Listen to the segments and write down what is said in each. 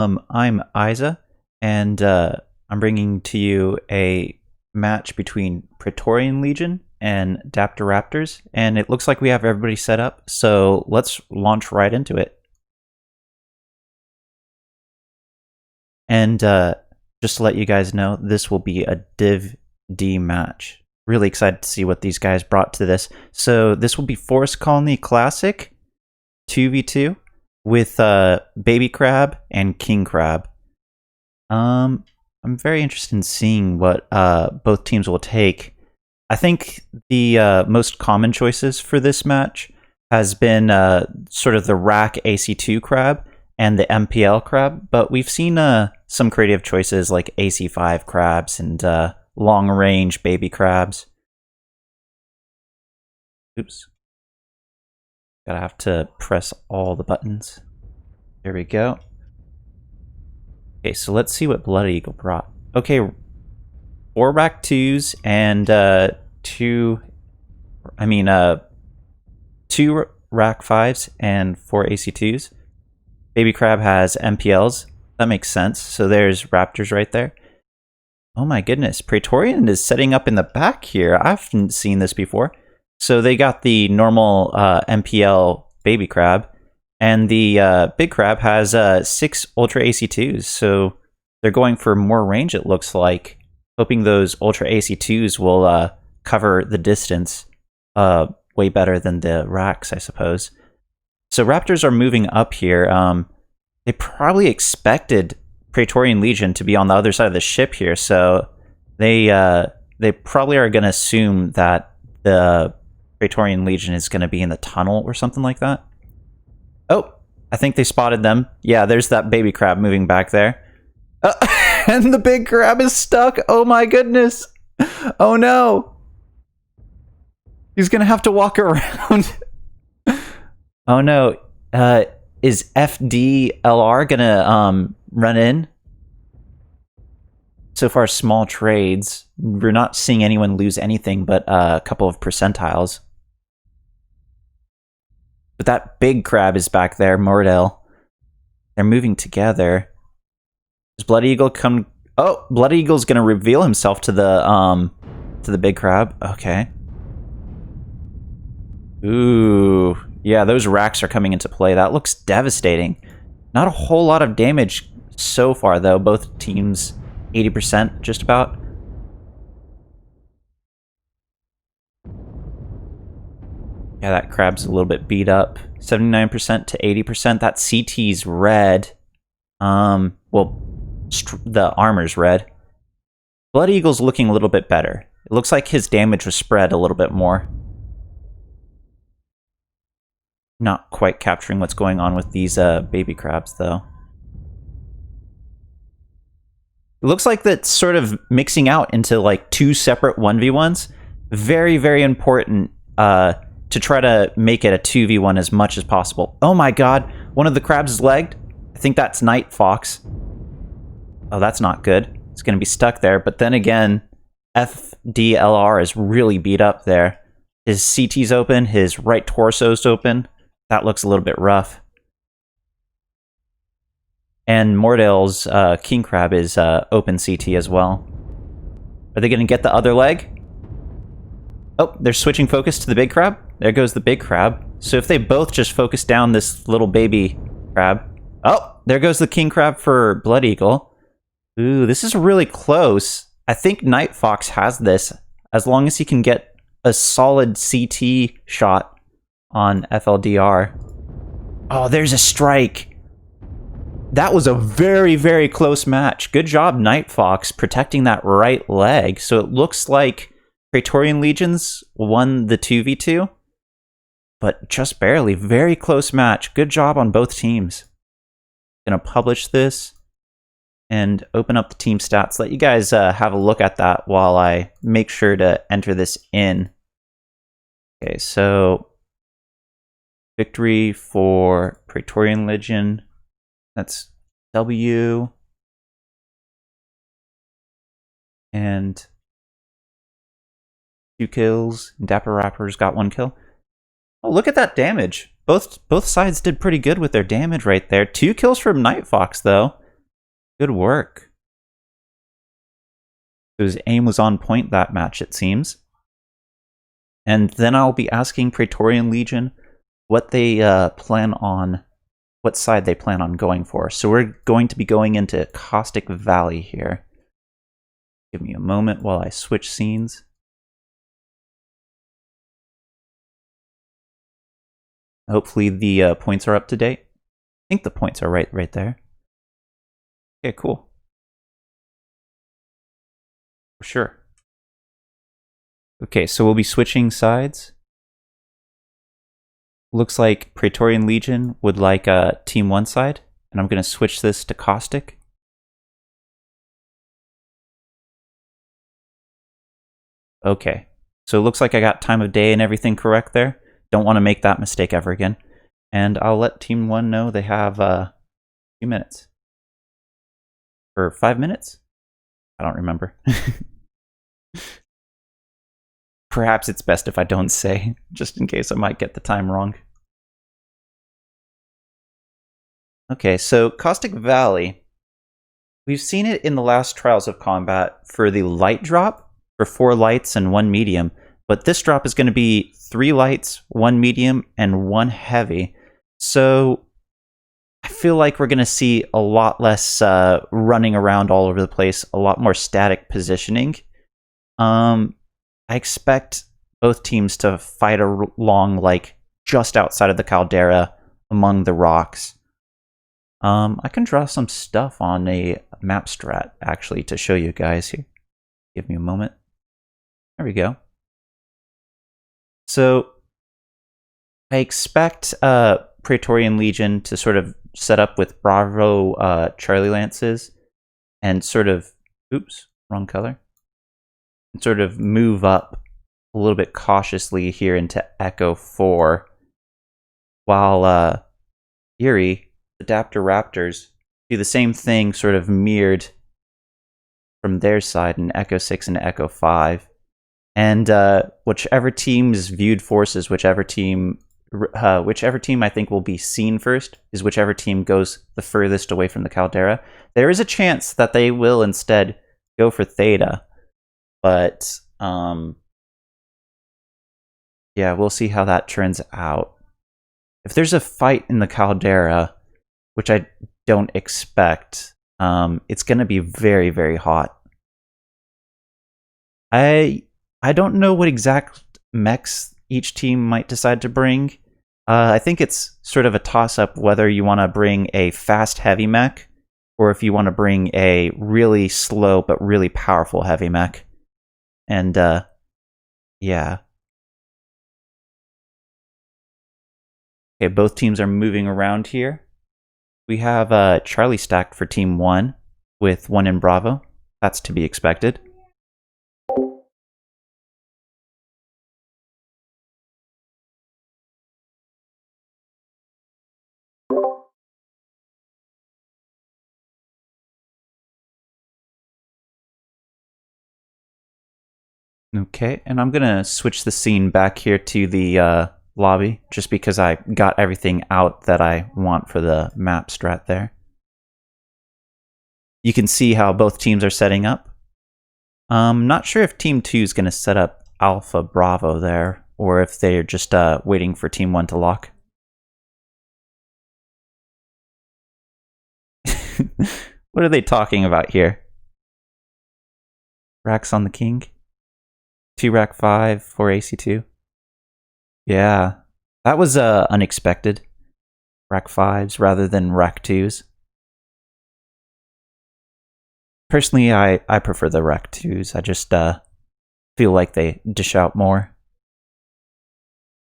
I'm Isa, and I'm bringing to you a match between Praetorian Legion and Dapper Raptors, and it looks like we have everybody set up, so let's launch right into it. And just to let you guys know, this will be a Div D match. Really excited to see what these guys brought to this. So this will be Forest Colony Classic 2v2 with Baby Crab and King Crab. I'm very interested in seeing what both teams will take. I think the most common choices for this match has been sort of the rack AC2 crab and the MPL crab, but we've seen some creative choices like AC5 crabs and long-range baby crabs. Oops. Gotta have to press all the buttons. There we go. Okay, so let's see what Blood Eagle brought. Okay, 4 rack 2s and 2 rack 5s and 4 AC2s. Baby Crab has MPLs. That makes sense. So there's Raptors right there. Oh my goodness, Praetorian is setting up in the back here. I haven't seen this before. So they got the normal MPL Baby Crab, and the Big Crab has 6 Ultra AC2s. So they're going for more range, it looks like, hoping those Ultra AC2s will cover the distance way better than the racks, I suppose. So Raptors are moving up here. They probably expected Praetorian Legion to be on the other side of the ship here, so they probably are going to assume that the Praetorian Legion is going to be in the tunnel or something like that. Oh, I think they spotted them. Yeah, there's that Baby Crab moving back there. And the Big Crab is stuck. Oh my goodness. Oh no. He's going to have to walk around. Oh no. Is FDLR going to run in? So far, small trades. We're not seeing anyone lose anything but a couple of percentiles. But that Big Crab is back there, Mordell. They're moving together. Does Blood Eagle come? Oh, Blood Eagle's gonna reveal himself to the Big Crab. Okay. Ooh, yeah, those racks are coming into play. That looks devastating. Not a whole lot of damage so far, though. Both teams 80% just about. Yeah, that crab's a little bit beat up. 79% to 80%. That CT's red. Well, the armor's red. Blood Eagle's looking a little bit better. It looks like his damage was spread a little bit more. Not quite capturing what's going on with these baby crabs, though. It looks like that's sort of mixing out into like 2 separate 1v1s. Very, very important to try to make it a 2v1 as much as possible. Oh my god, one of the crabs is legged. I think that's Night Fox. Oh, that's not good. It's going to be stuck there. But then again, FDLR is really beat up there. His CT's open, his right torso's open. That looks a little bit rough. And Mordell's King Crab is open CT as well. Are they going to get the other leg? Oh, they're switching focus to the Big Crab. There goes the Big Crab. So if they both just focus down this little baby crab. Oh, there goes the King Crab for Blood Eagle. Ooh, this is really close. I think Night Fox has this, as long as he can get a solid CT shot on FLDR. Oh, there's a strike. That was a very, very close match. Good job, Night Fox, protecting that right leg. So it looks like Praetorian Legions won the 2v2, but just barely. Very close match. Good job on both teams. Gonna publish this and open up the team stats. Let you guys have a look at that while I make sure to enter this in. Okay, so victory for Praetorian Legion. That's W. And 2 kills. Dapper Raptors got 1 kill. Oh, look at that damage. Both sides did pretty good with their damage right there. 2 kills from Night Fox, though. Good work. His aim was on point that match, it seems. And then I'll be asking Praetorian Legion what they plan on, what side they plan on going for. So we're going to be going into Caustic Valley here. Give me a moment while I switch scenes. Hopefully the points are up to date. I think the points are right there. Okay, cool. For sure. Okay, so we'll be switching sides. Looks like Praetorian Legion would like Team 1 side, and I'm going to switch this to Caustic. Okay, so it looks like I got time of day and everything correct there. Don't want to make that mistake ever again. And I'll let Team 1 know they have a few minutes. Or 5 minutes? I don't remember. Perhaps it's best if I don't say, just in case I might get the time wrong. Okay, so Caustic Valley. We've seen it in the last Trials of Combat for the light drop, for 4 lights and 1 medium, but this drop is going to be 3 lights, 1 medium, and 1 heavy. So I feel like we're going to see a lot less running around all over the place, a lot more static positioning. I expect both teams to fight along, like, just outside of the caldera, among the rocks. I can draw some stuff on a map strat, actually, to show you guys here. Give me a moment. There we go. So, I expect Praetorian Legion to sort of set up with Bravo Charlie Lances and sort of, oops, wrong color, and sort of move up a little bit cautiously here into Echo 4, while Erie, the Dapper Raptors, do the same thing, sort of mirrored from their side in Echo 6 and Echo 5. And whichever team's viewed forces, whichever team I think will be seen first, is whichever team goes the furthest away from the caldera. There is a chance that they will instead go for Theta, but yeah, we'll see how that turns out. If there's a fight in the caldera, which I don't expect, it's going to be very, very hot. I don't know what exact mechs each team might decide to bring. I think it's sort of a toss-up whether you want to bring a fast heavy mech or if you want to bring a really slow but really powerful heavy mech. And yeah. Okay, both teams are moving around here. We have Charlie stacked for Team 1 with 1 in Bravo. That's to be expected. Okay, and I'm gonna switch the scene back here to the lobby, just because I got everything out that I want for the map strat there. You can see how both teams are setting up. Not sure if Team 2 is gonna set up Alpha Bravo there, or if they're just waiting for Team 1 to lock. What are they talking about here? Racks on the king? 2 rack 5, 4 AC2. Yeah, that was unexpected. Rack 5s rather than rack 2s. Personally, I prefer the rack 2s. I just feel like they dish out more.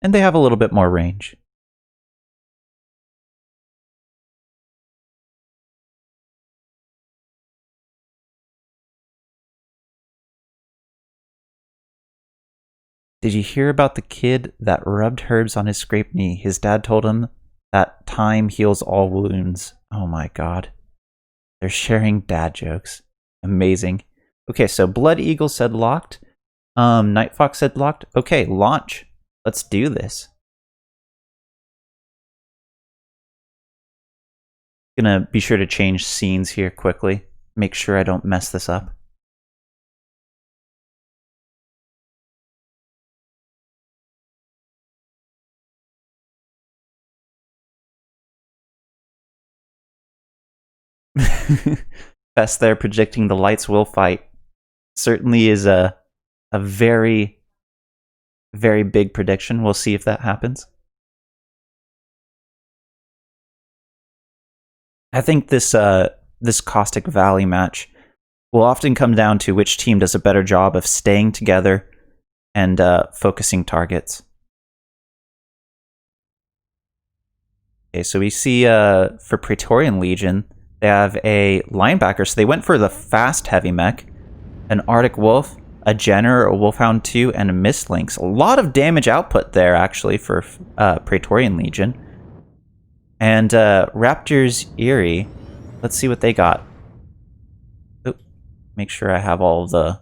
And they have a little bit more range. Did you hear about the kid that rubbed herbs on his scraped knee? His dad told him that time heals all wounds. Oh my god. They're sharing dad jokes. Amazing. Okay, so Blood Eagle said locked. Night Fox said locked. Okay, launch. Let's do this. Gonna be sure to change scenes here quickly. make sure I don't mess this up. Best there predicting the lights will fight. Certainly is a very, very big prediction. We'll see if that happens. I think this this Caustic Valley match will often come down to which team does a better job of staying together and focusing targets. Okay, so we see for Praetorian Legion, they have a linebacker, so they went for the fast heavy mech, an Arctic Wolf, a Jenner, a Wolfhound 2, and a Mistlynx. A lot of damage output there, actually, for Praetorian Legion. And Raptors Eerie, let's see what they got. Oop, make sure I have all the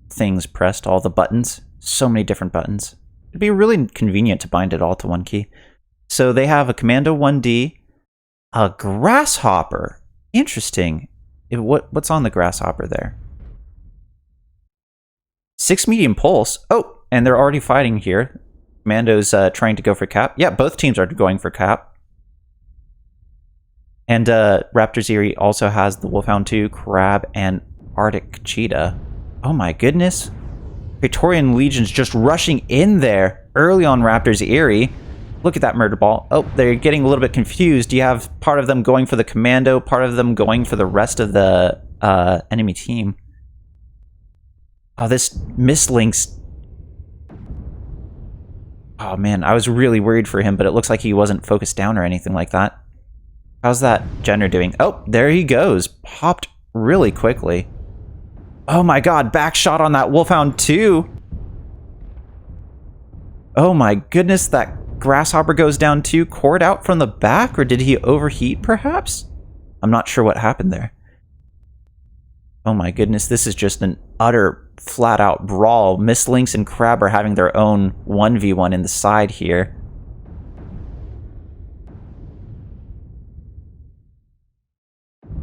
things pressed, all the buttons. So many different buttons. It'd be really convenient to bind it all to one key. So they have a Commando 1D, a Grasshopper. Interesting. What's on the Grasshopper there? 6 medium pulse. Oh, and they're already fighting here. Commando's trying to go for cap. Yeah, both teams are going for cap. And Raptors Eerie also has the Wolfhound 2, Crab, and Arctic Cheetah. Oh my goodness. Praetorian Legion's just rushing in there early on Raptors Eerie. Look at that murder ball. Oh, they're getting a little bit confused. You have part of them going for the commando, part of them going for the rest of the enemy team. Oh, this Mistlynx. Oh man, I was really worried for him, but it looks like he wasn't focused down or anything like that. How's that Jenner doing? Oh, there he goes. Popped really quickly. Oh my god, back shot on that Wolfhound 2. Oh my goodness, that Grasshopper goes down too. Cord out from the back, or did he overheat perhaps? I'm not sure what happened there. Oh my goodness, this is just an utter flat out brawl. Mistlynx and Crab are having their own 1v1 in the side here.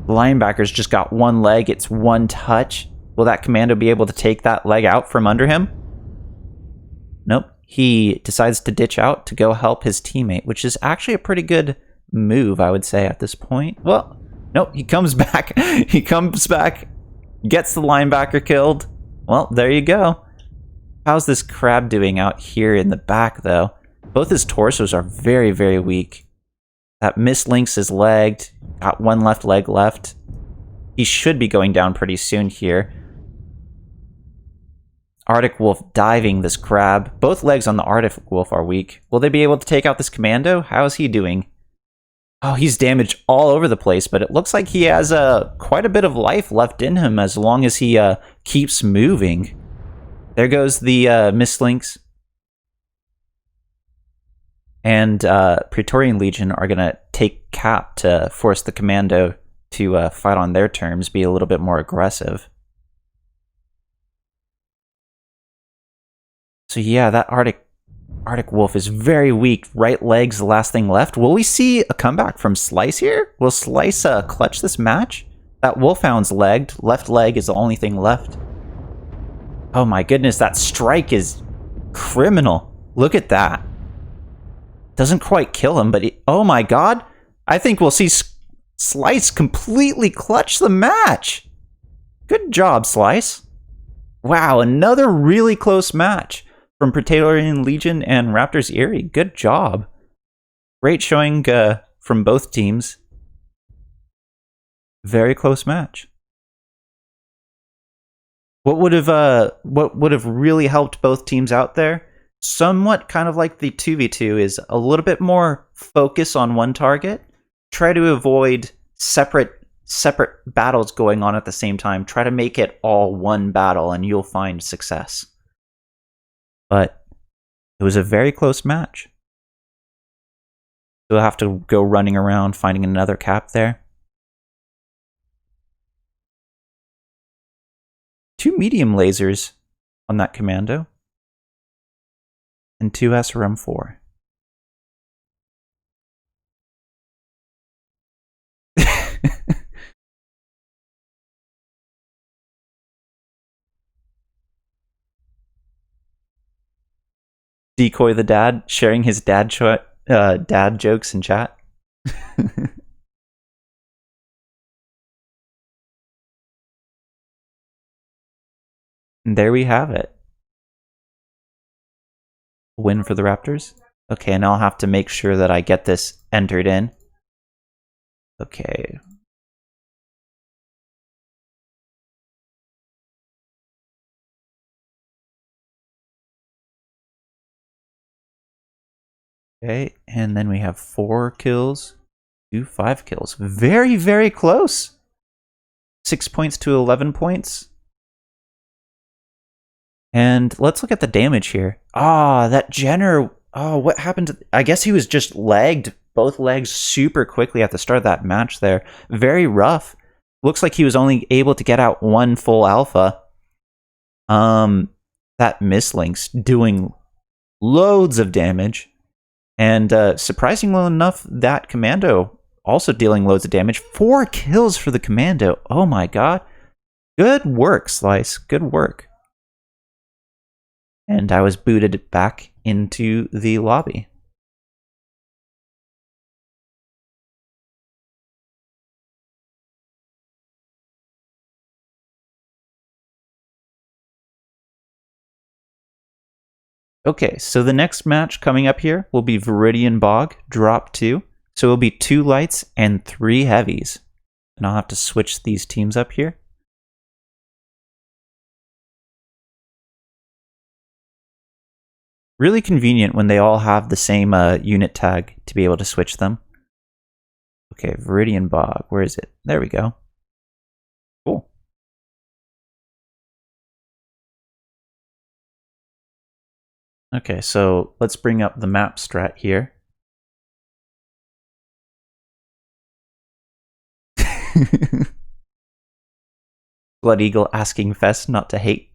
Linebacker's just got one leg, it's one touch. Will that commando be able to take that leg out from under him? Nope. He decides to ditch out to go help his teammate, which is actually a pretty good move, I would say, at this point. Well, nope, he comes back. He comes back, gets the linebacker killed. Well, there you go. How's this Crab doing out here in the back, though? Both his torsos are very, very weak. That Mistlynx is legged. Got one left leg left. He should be going down pretty soon here. Arctic Wolf diving this Crab. Both legs on the Arctic Wolf are weak. Will they be able to take out this commando? How is he doing? Oh, he's damaged all over the place, but it looks like he has quite a bit of life left in him as long as he keeps moving. There goes the Mistlynx. And Praetorian Legion are going to take cap to force the commando to fight on their terms, be a little bit more aggressive. So yeah, that Arctic Wolf is very weak. Right leg's the last thing left. Will we see a comeback from Slice here? Will Slice clutch this match? That Wolfhound's legged. Left leg is the only thing left. Oh my goodness, that strike is criminal. Look at that. Doesn't quite kill him, but oh my god. I think we'll see Slice completely clutch the match. Good job, Slice. Wow, another really close match from Praetorian Legion and Raptors Eerie. Good job. Great showing from both teams. Very close match. What would have really helped both teams out there? Somewhat kind of like the 2v2 is a little bit more focus on one target. Try to avoid separate battles going on at the same time. Try to make it all one battle and you'll find success. But it was a very close match. We'll have to go running around finding another cap there. 2 medium lasers on that commando. And 2 SRM4. Decoy the dad, sharing his dad jokes in chat. And there we have it. Win for the Raptors. Okay, and I'll have to make sure that I get this entered in. Okay. Okay, and then we have 4 kills to 5 kills. Very, very close. 6 points to 11 points. And let's look at the damage here. Ah, that Jenner. Oh, what happened? I guess he was just lagged both legs super quickly at the start of that match there. Very rough. Looks like he was only able to get out 1 full alpha. That Mislink's doing loads of damage. And surprisingly enough, that Commando also dealing loads of damage. 4 kills for the Commando. Oh my god. Good work, Slice. Good work. And I was booted back into the lobby. Okay, so the next match coming up here will be Viridian Bog, drop 2. So it'll be 2 lights and 3 heavies. And I'll have to switch these teams up here. Really convenient when they all have the same unit tag to be able to switch them. Okay, Viridian Bog, where is it? There we go. Cool. Okay, so let's bring up the map strat here. Blood Eagle asking Fest not to hate.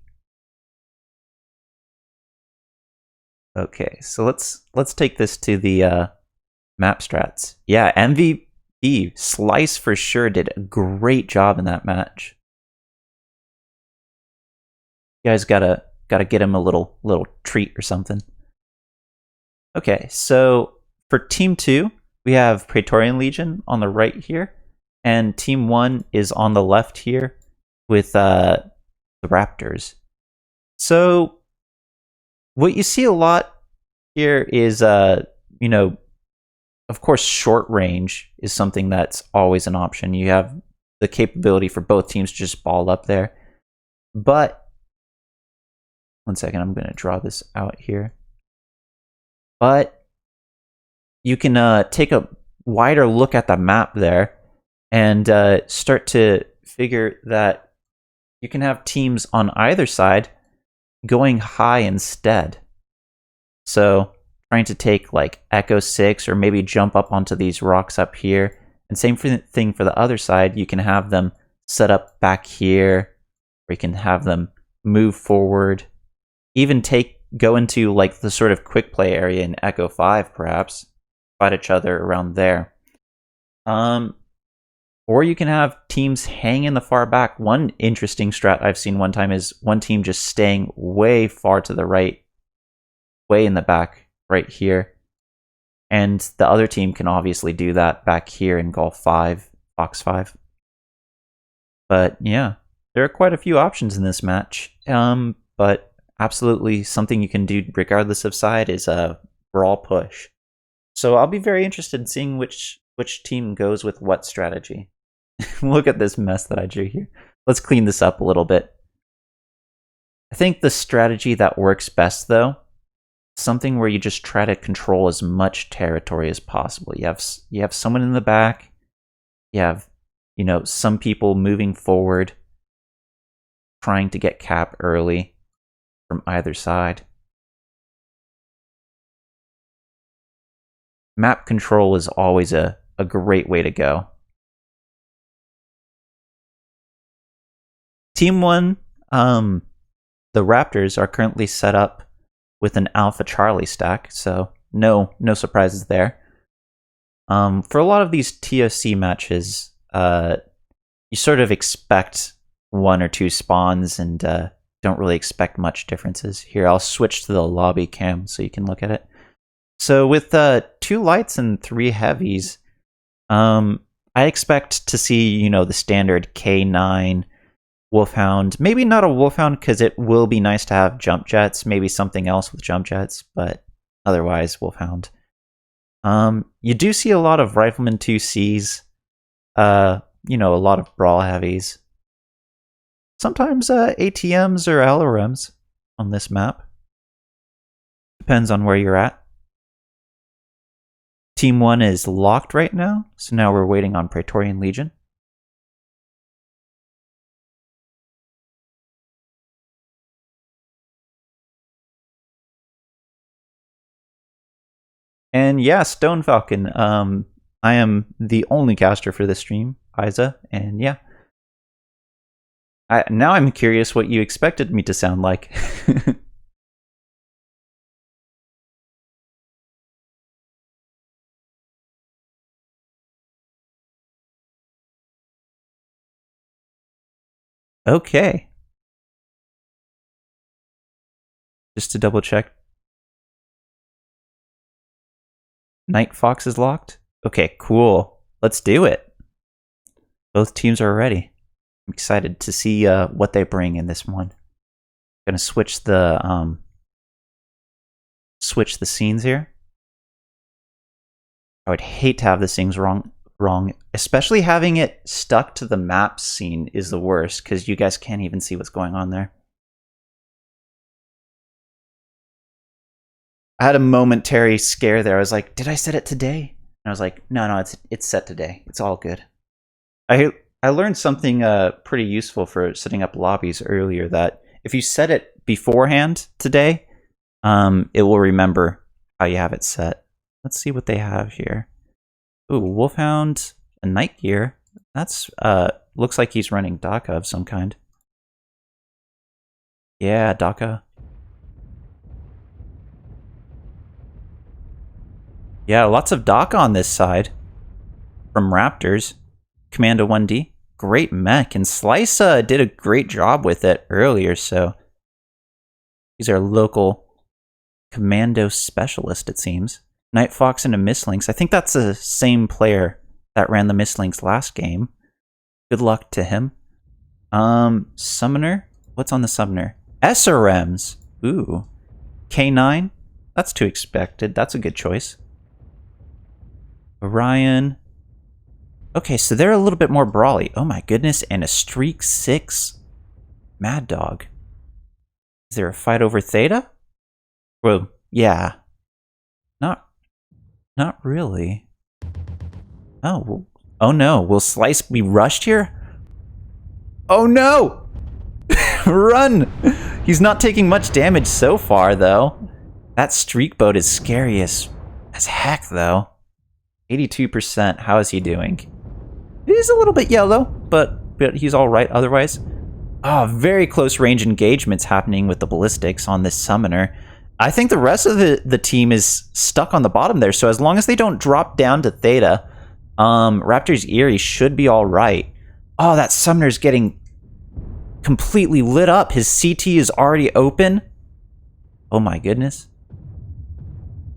Okay, so let's take this to the map strats. Yeah, MVP Slice for sure did a great job in that match. You guys gotta get him a little treat or something. Okay, so for Team 2, we have Praetorian Legion on the right here, and Team 1 is on the left here with the Raptors. So what you see a lot here is, you know, of course, short range is something that's always an option. You have the capability for both teams to just ball up there. But, one second, I'm going to draw this out here. But you can take a wider look at the map there and start to figure that you can have teams on either side going high instead. So trying to take like Echo 6 or maybe jump up onto these rocks up here. And same thing for the other side. You can have them set up back here, or you can have them move forward. Even go into like the sort of quick play area in Echo 5 perhaps. Fight each other around there. Or you can have teams hang in the far back. One interesting strat I've seen one time is one team just staying way far to the right, way in the back, right here. And the other team can obviously do that back here in Golf 5, Fox 5. But yeah, there are quite a few options in this match. But absolutely something you can do regardless of side is a brawl push. So I'll be very interested in seeing which team goes with what strategy. Look at this mess that I drew here. Let's clean this up a little bit. I think the strategy that works best, though, something where you just try to control as much territory as possible. You have someone in the back. You have, you know, some people moving forward, trying to get cap early from either side. Map control is always a great way to go. Team 1, the Raptors are currently set up with an Alpha Charlie stack, so no surprises there. For a lot of these ToC matches, you sort of expect 1 or 2 spawns, and don't really expect much differences. Here, I'll switch to the lobby cam so you can look at it. So with 2 lights and 3 heavies, I expect to see, the standard K9 Wolfhound. Maybe not a Wolfhound because it will be nice to have jump jets. Maybe something else with jump jets, but otherwise Wolfhound. You do see a lot of Rifleman 2Cs, a lot of Brawl heavies. Sometimes ATMs or LRMs on this map. Depends on where you're at. Team 1 is locked right now, so now we're waiting on Praetorian Legion. And yeah, Stone Falcon. I am the only caster for this stream, Isa, and yeah. Now I'm curious what you expected me to sound like. Okay. Just to double check. Night Fox is locked? Okay, cool. Let's do it. Both teams are ready. I'm excited to see what they bring in this one. Gonna switch the scenes here. I would hate to have the things wrong. Especially having it stuck to the map scene is the worst because you guys can't even see what's going on there. I had a momentary scare there. I was like, did I set it today? And I was like, no, it's set today. It's all good. I learned something pretty useful for setting up lobbies earlier, that if you set it beforehand today, it will remember how you have it set. Let's see what they have here. Ooh, Wolfhound, a Night Gear. That's looks like he's running DACA of some kind. Yeah, DACA. Yeah, lots of DACA on this side from Raptors. Commando 1D. Great mech, and Slice did a great job with it earlier, so he's our local commando specialist, it seems. Night Fox and a Mistlinks. I think that's the same player that ran the Mistlinks last game. Good luck to him. Summoner? What's on the Summoner? SRMs. Ooh. K9? That's too expected. That's a good choice. Orion. Okay, so they're a little bit more brawly. Oh my goodness, and a Streak 6 Mad Dog. Is there a fight over Theta? Well, yeah. Not really. Oh, oh no, will Slice be rushed here? Oh no! Run! He's not taking much damage so far, though. That Streak Boat is scary as heck, though. 82%, how is he doing? He's a little bit yellow, but he's alright otherwise. Oh, very close range engagements happening with the ballistics on this Summoner. I think the rest of the team is stuck on the bottom there, so as long as they don't drop down to Theta, Raptor's Eerie should be alright. Oh, that Summoner's getting completely lit up. His CT is already open. Oh my goodness.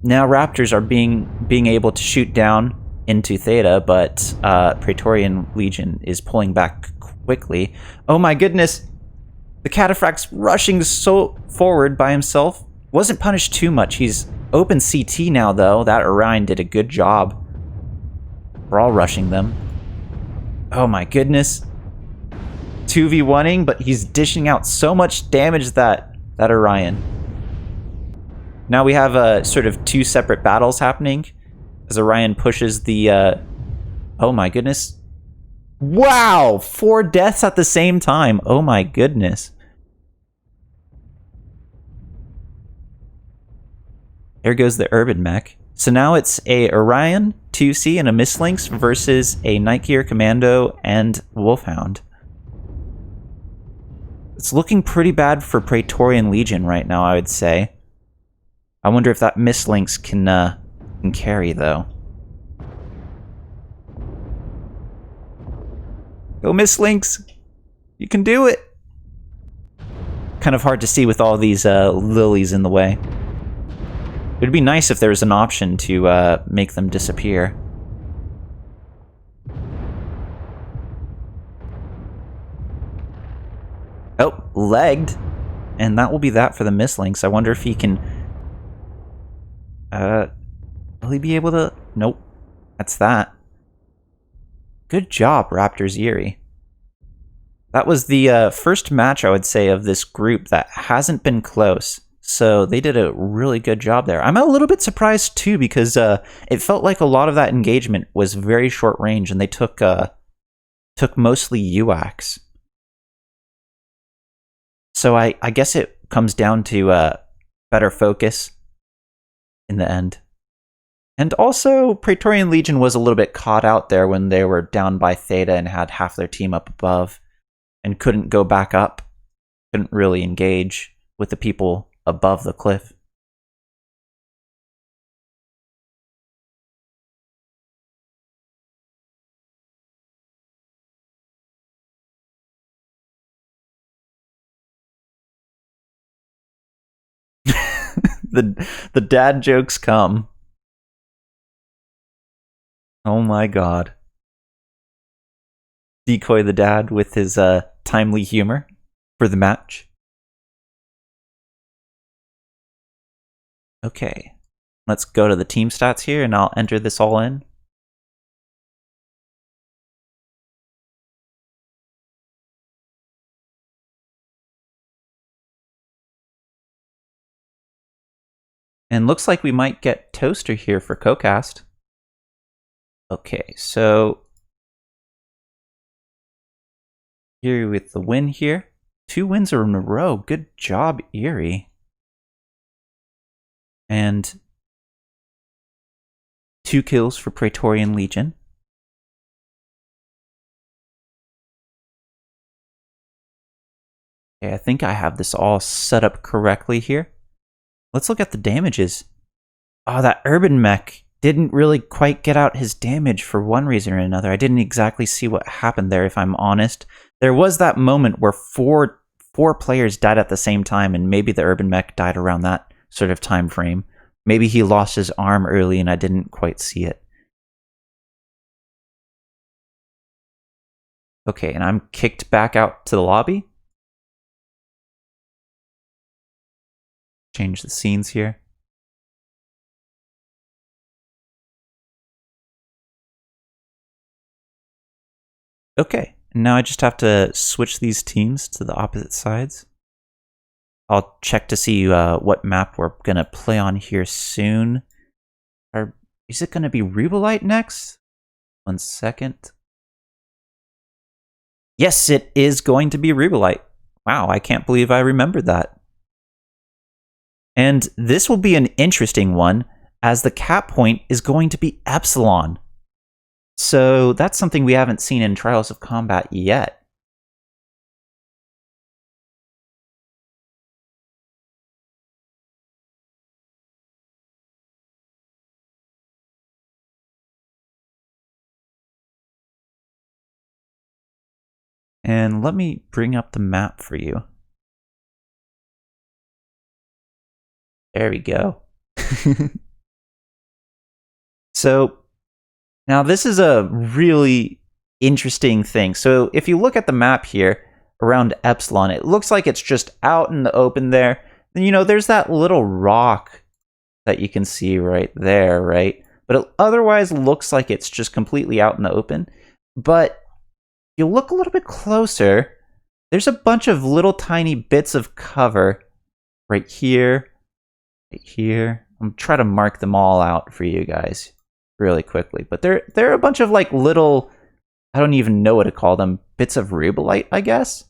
Now Raptors are being able to shoot down into Theta, but Praetorian Legion is pulling back quickly. Oh my goodness. The Cataphract's rushing so forward by himself. Wasn't punished too much. He's open CT now, though. That Orion did a good job. We're all rushing them. Oh my goodness. 2v1ing, but he's dishing out so much damage that Orion. Now we have sort of 2 separate battles happening as Orion pushes the... oh my goodness. Wow! 4 deaths at the same time. Oh my goodness. There goes the Urban Mech. So now it's a Orion, 2C, and a Mistlinks versus a Night Gear Commando and Wolfhound. It's looking pretty bad for Praetorian Legion right now, I would say. I wonder if that Mistlinks can carry, though. Go Mistlinks! You can do it! kind of hard to see with all these lilies in the way. It would be nice if there was an option to make them disappear. Oh, legged. And that will be that for the Mistlinks. I wonder if he can... will he be able to... Nope. That's that. Good job, Raptors Eerie. That was the first match, I would say, of this group that hasn't been close. So they did a really good job there. I'm a little bit surprised, too, because it felt like a lot of that engagement was very short range, and they took mostly UACs. So I guess it comes down to better focus in the end. And also, Praetorian Legion was a little bit caught out there when they were down by Theta and had half their team up above and couldn't go back up, couldn't really engage with the people above the cliff. The dad jokes come. Oh my god. Decoy the dad with his timely humor for the match. Okay, let's go to the team stats here and I'll enter this all in. And looks like we might get Toaster here for CoCast. Okay, so Eerie with the win here. 2 wins in a row. Good job, Eerie. And 2 kills for Praetorian Legion. Okay, I think I have this all set up correctly here. Let's look at the damages. Oh, that urban mech didn't really quite get out his damage for one reason or another. I didn't exactly see what happened there, if I'm honest. There was that moment where four players died at the same time, and maybe the urban mech died around that sort of time frame. Maybe he lost his arm early and I didn't quite see it. Okay, and I'm kicked back out to the lobby. Change the scenes here. Okay, now I just have to switch these teams to the opposite sides. I'll check to see what map we're going to play on here soon. Is it going to be RUBELLITE next? 1 second. Yes, it is going to be RUBELLITE. Wow, I can't believe I remembered that. And this will be an interesting one, as the cap point is going to be Epsilon. So that's something we haven't seen in Trials of Combat yet. And let me bring up the map for you. There we go. So now this is a really interesting thing. So if you look at the map here around Epsilon, it looks like it's just out in the open there. And, you know, there's that little rock that you can see right there, right? But it otherwise looks like it's just completely out in the open. But you look a little bit closer, there's a bunch of little tiny bits of cover right here, right here. I'm trying to mark them all out for you guys really quickly. But there are a bunch of like little, I don't even know what to call them, bits of RUBELLITE, I guess,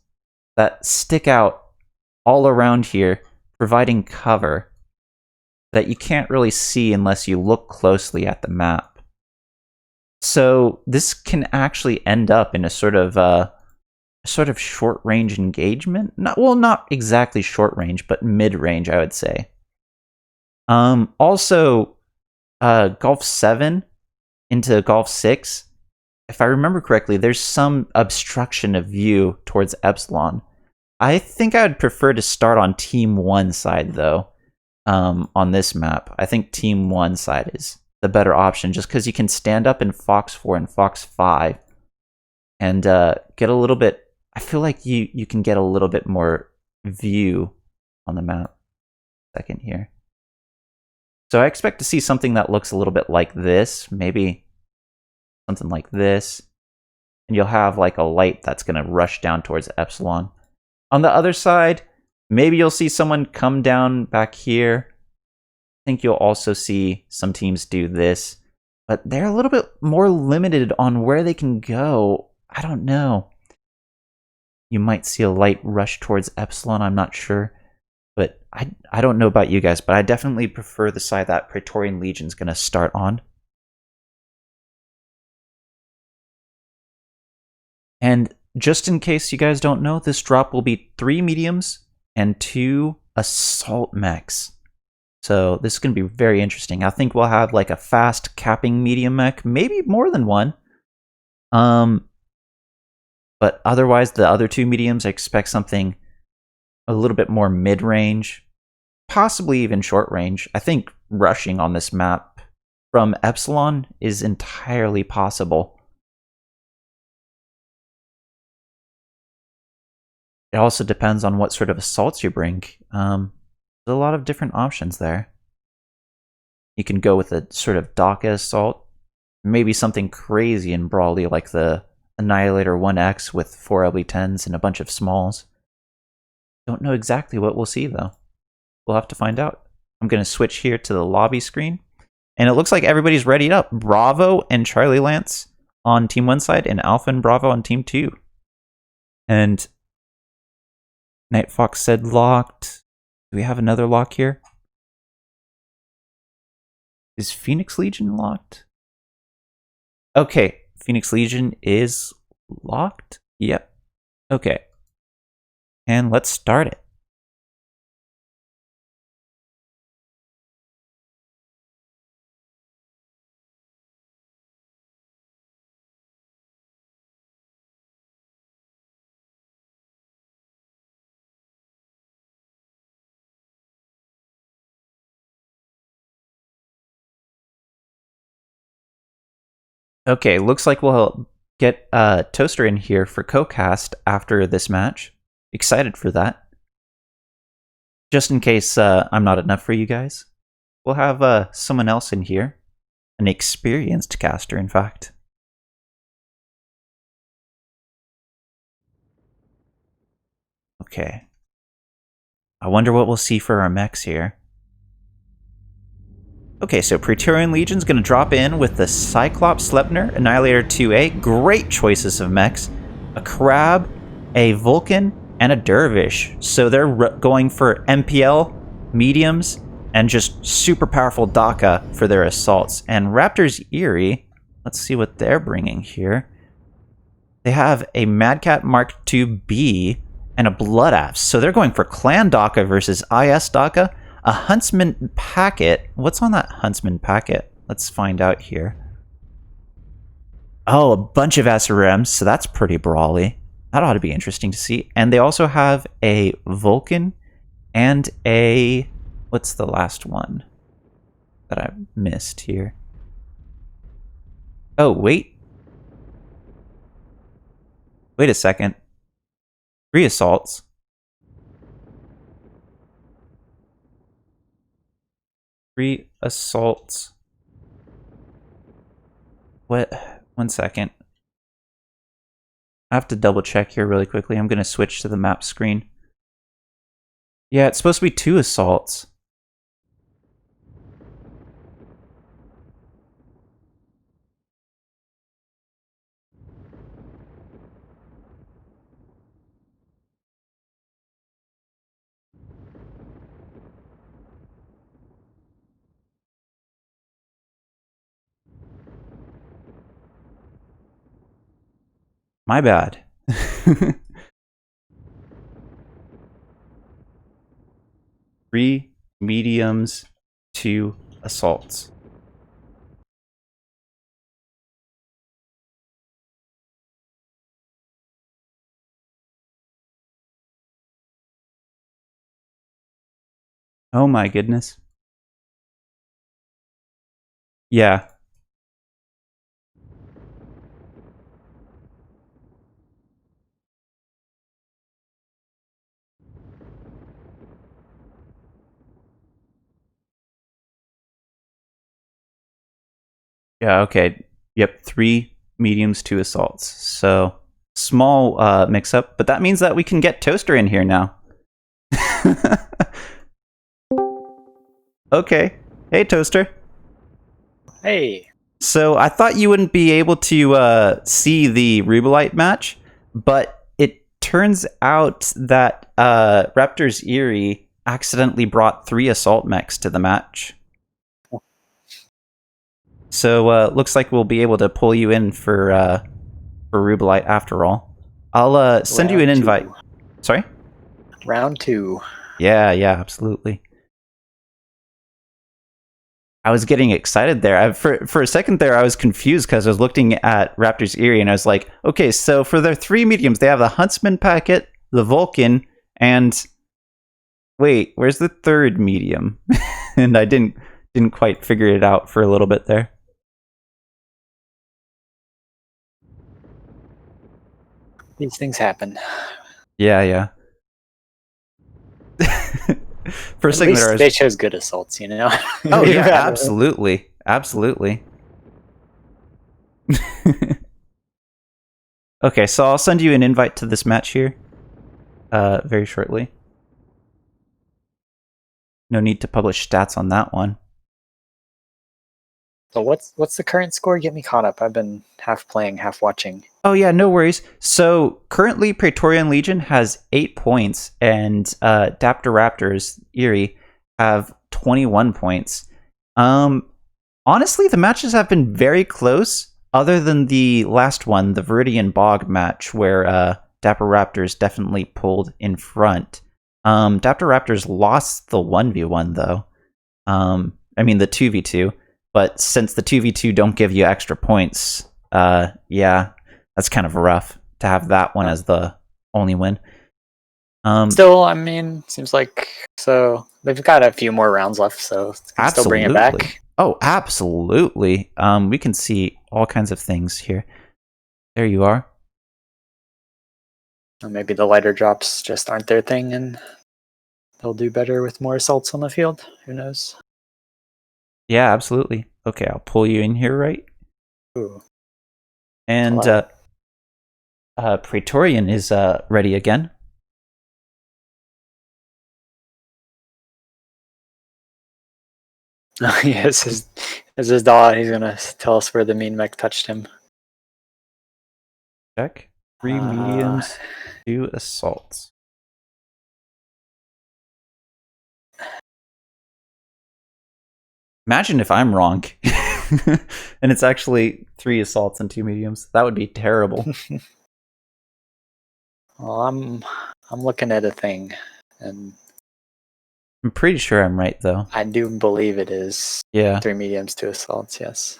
that stick out all around here, providing cover that you can't really see unless you look closely at the map. So this can actually end up in a sort of short-range engagement. Not exactly short-range, but mid-range, I would say. Also, Gulf 7 into Gulf 6, if I remember correctly, there's some obstruction of view towards Epsilon. I think I would prefer to start on Team 1 side, though, on this map. I think Team 1 side is the better option, just because you can stand up in Fox 4 and Fox 5 and get a little bit... I feel like you can get a little bit more view on the map. Second here. So I expect to see something that looks a little bit like this, maybe something like this. And you'll have like a light that's going to rush down towards Epsilon. On the other side, maybe you'll see someone come down back here. I think you'll also see some teams do this, but they're a little bit more limited on where they can go. I don't know. You might see a light rush towards Epsilon, I'm not sure. But I don't know about you guys, but I definitely prefer the side that Praetorian Legion's going to start on. And just in case you guys don't know, this drop will be 3 mediums and 2 assault mechs. So this is going to be very interesting. I think we'll have like a fast capping medium mech, maybe more than one. But otherwise, the other 2 mediums, I expect something a little bit more mid-range, possibly even short-range. I think rushing on this map from Epsilon is entirely possible. It also depends on what sort of assaults you bring. There's a lot of different options there. You can go with a sort of DACA assault, maybe something crazy and brawly like the Annihilator 1X with 4 LB10s and a bunch of smalls. Don't know exactly what we'll see, though. We'll have to find out. I'm going to switch here to the lobby screen. And it looks like everybody's readied up. Bravo and Charlie Lance on Team 1 side, and Alpha and Bravo on Team 2. And Night Fox said locked. Do we have another lock here? Is Phoenix Legion locked? Okay, Phoenix Legion is locked. Yep. Okay. And let's start it. Okay, looks like we'll get Toaster in here for co-cast after this match. Excited for that. Just in case I'm not enough for you guys, we'll have someone else in here. An experienced caster, in fact. Okay. I wonder what we'll see for our mechs here. Okay, so Praetorian Legion's going to drop in with the Cyclops Sleipnir, Annihilator 2A. Great choices of mechs. A Crab, a Vulcan, and a Dervish. So they're going for MPL, mediums, and just super powerful DACA for their assaults. And Raptors Eerie, let's see what they're bringing here. They have a Madcat Mark II-B and a Blood Apps. So they're going for Clan DACA versus IS DACA. A Huntsman packet. What's on that Huntsman packet? Let's find out here. Oh, a bunch of SRMs, so that's pretty brawly. That ought to be interesting to see. And they also have a Vulcan and a... What's the last one that I missed here? Oh, wait. Wait a second. 3 assaults. Three assaults. What? 1 second. I have to double check here really quickly. I'm going to switch to the map screen. Yeah, it's supposed to be 2 assaults. My bad. 3 mediums, 2 assaults. Oh my goodness. Yeah. Yeah, okay. Yep, 3 mediums, 2 assaults. So, small mix-up, but that means that we can get Toaster in here now. Okay. Hey, Toaster. Hey. So, I thought you wouldn't be able to see the RUBELLITE match, but it turns out that Raptors Eerie accidentally brought 3 assault mechs to the match. So looks like we'll be able to pull you in for RUBELLITE after all. I'll send you an invite. Sorry? Round 2. Yeah, absolutely. I was getting excited there. For a second there, I was confused because I was looking at Raptors Eerie and I was like, okay, so for their 3 mediums, they have the Huntsman packet, the Vulcan, and wait, where's the 3rd medium? And I didn't quite figure it out for a little bit there. These things happen. Yeah. For a second there, they chose good assaults, you know? Oh, yeah, absolutely. Okay, so I'll send you an invite to this match here very shortly. No need to publish stats on that one. So what's the current score? Get me caught up. I've been half playing, half watching. Oh yeah, no worries. So currently Praetorian Legion has 8 points and Dapper Raptors, Eerie, have 21 points. Honestly, the matches have been very close, other than the last one, the Viridian Bog match, where Dapper Raptors definitely pulled in front. Dapper Raptors lost the 1v1 though. I mean the 2v2. But since the 2v2 don't give you extra points, yeah, that's kind of rough to have that one as the only win. Still, I mean, seems like so they've got a few more rounds left, so can still bring it back. Oh, absolutely. We can see all kinds of things here. There you are. Or maybe the lighter drops just aren't their thing, and they'll do better with more assaults on the field. Who knows? Yeah, absolutely. Okay, I'll pull you in here, right? Ooh. And Praetorian is ready again. Yes, his dog. He's gonna tell us where the mean mech touched him. Check. 3 mediums, 2 assaults. Imagine if I'm wrong and it's actually 3 assaults and 2 mediums. That would be terrible. Well, I'm looking at a thing, and I'm pretty sure I'm right though. I do believe it is. Yeah. 3 mediums, 2 assaults. Yes.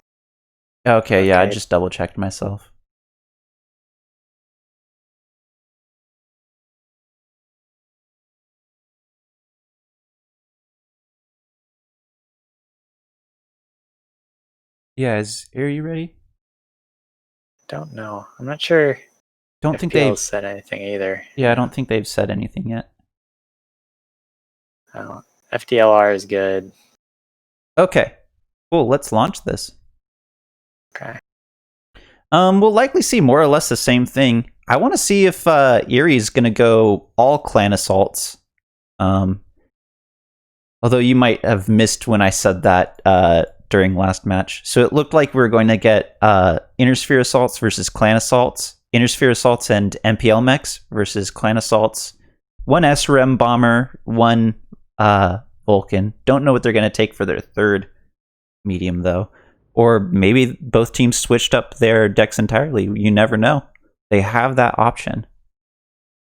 Okay, yeah, I just double checked myself. Yeah, are you ready? Don't know. I'm not sure. Don't think they've said anything either. Yeah, I don't think they've said anything yet. Oh, FDLR is good. Okay, cool. Let's launch this. Okay. We'll likely see more or less the same thing. I want to see if Eerie's gonna go all clan assaults. Although you might have missed when I said that during last match. So it looked like we were going to get Inner Sphere assaults versus clan assaults, Inner Sphere assaults and MPL mechs versus clan assaults. 1 SRM bomber, 1 Vulcan. Don't know what they're going to take for their 3rd medium though. Or maybe both teams switched up their decks entirely. You never know. They have that option.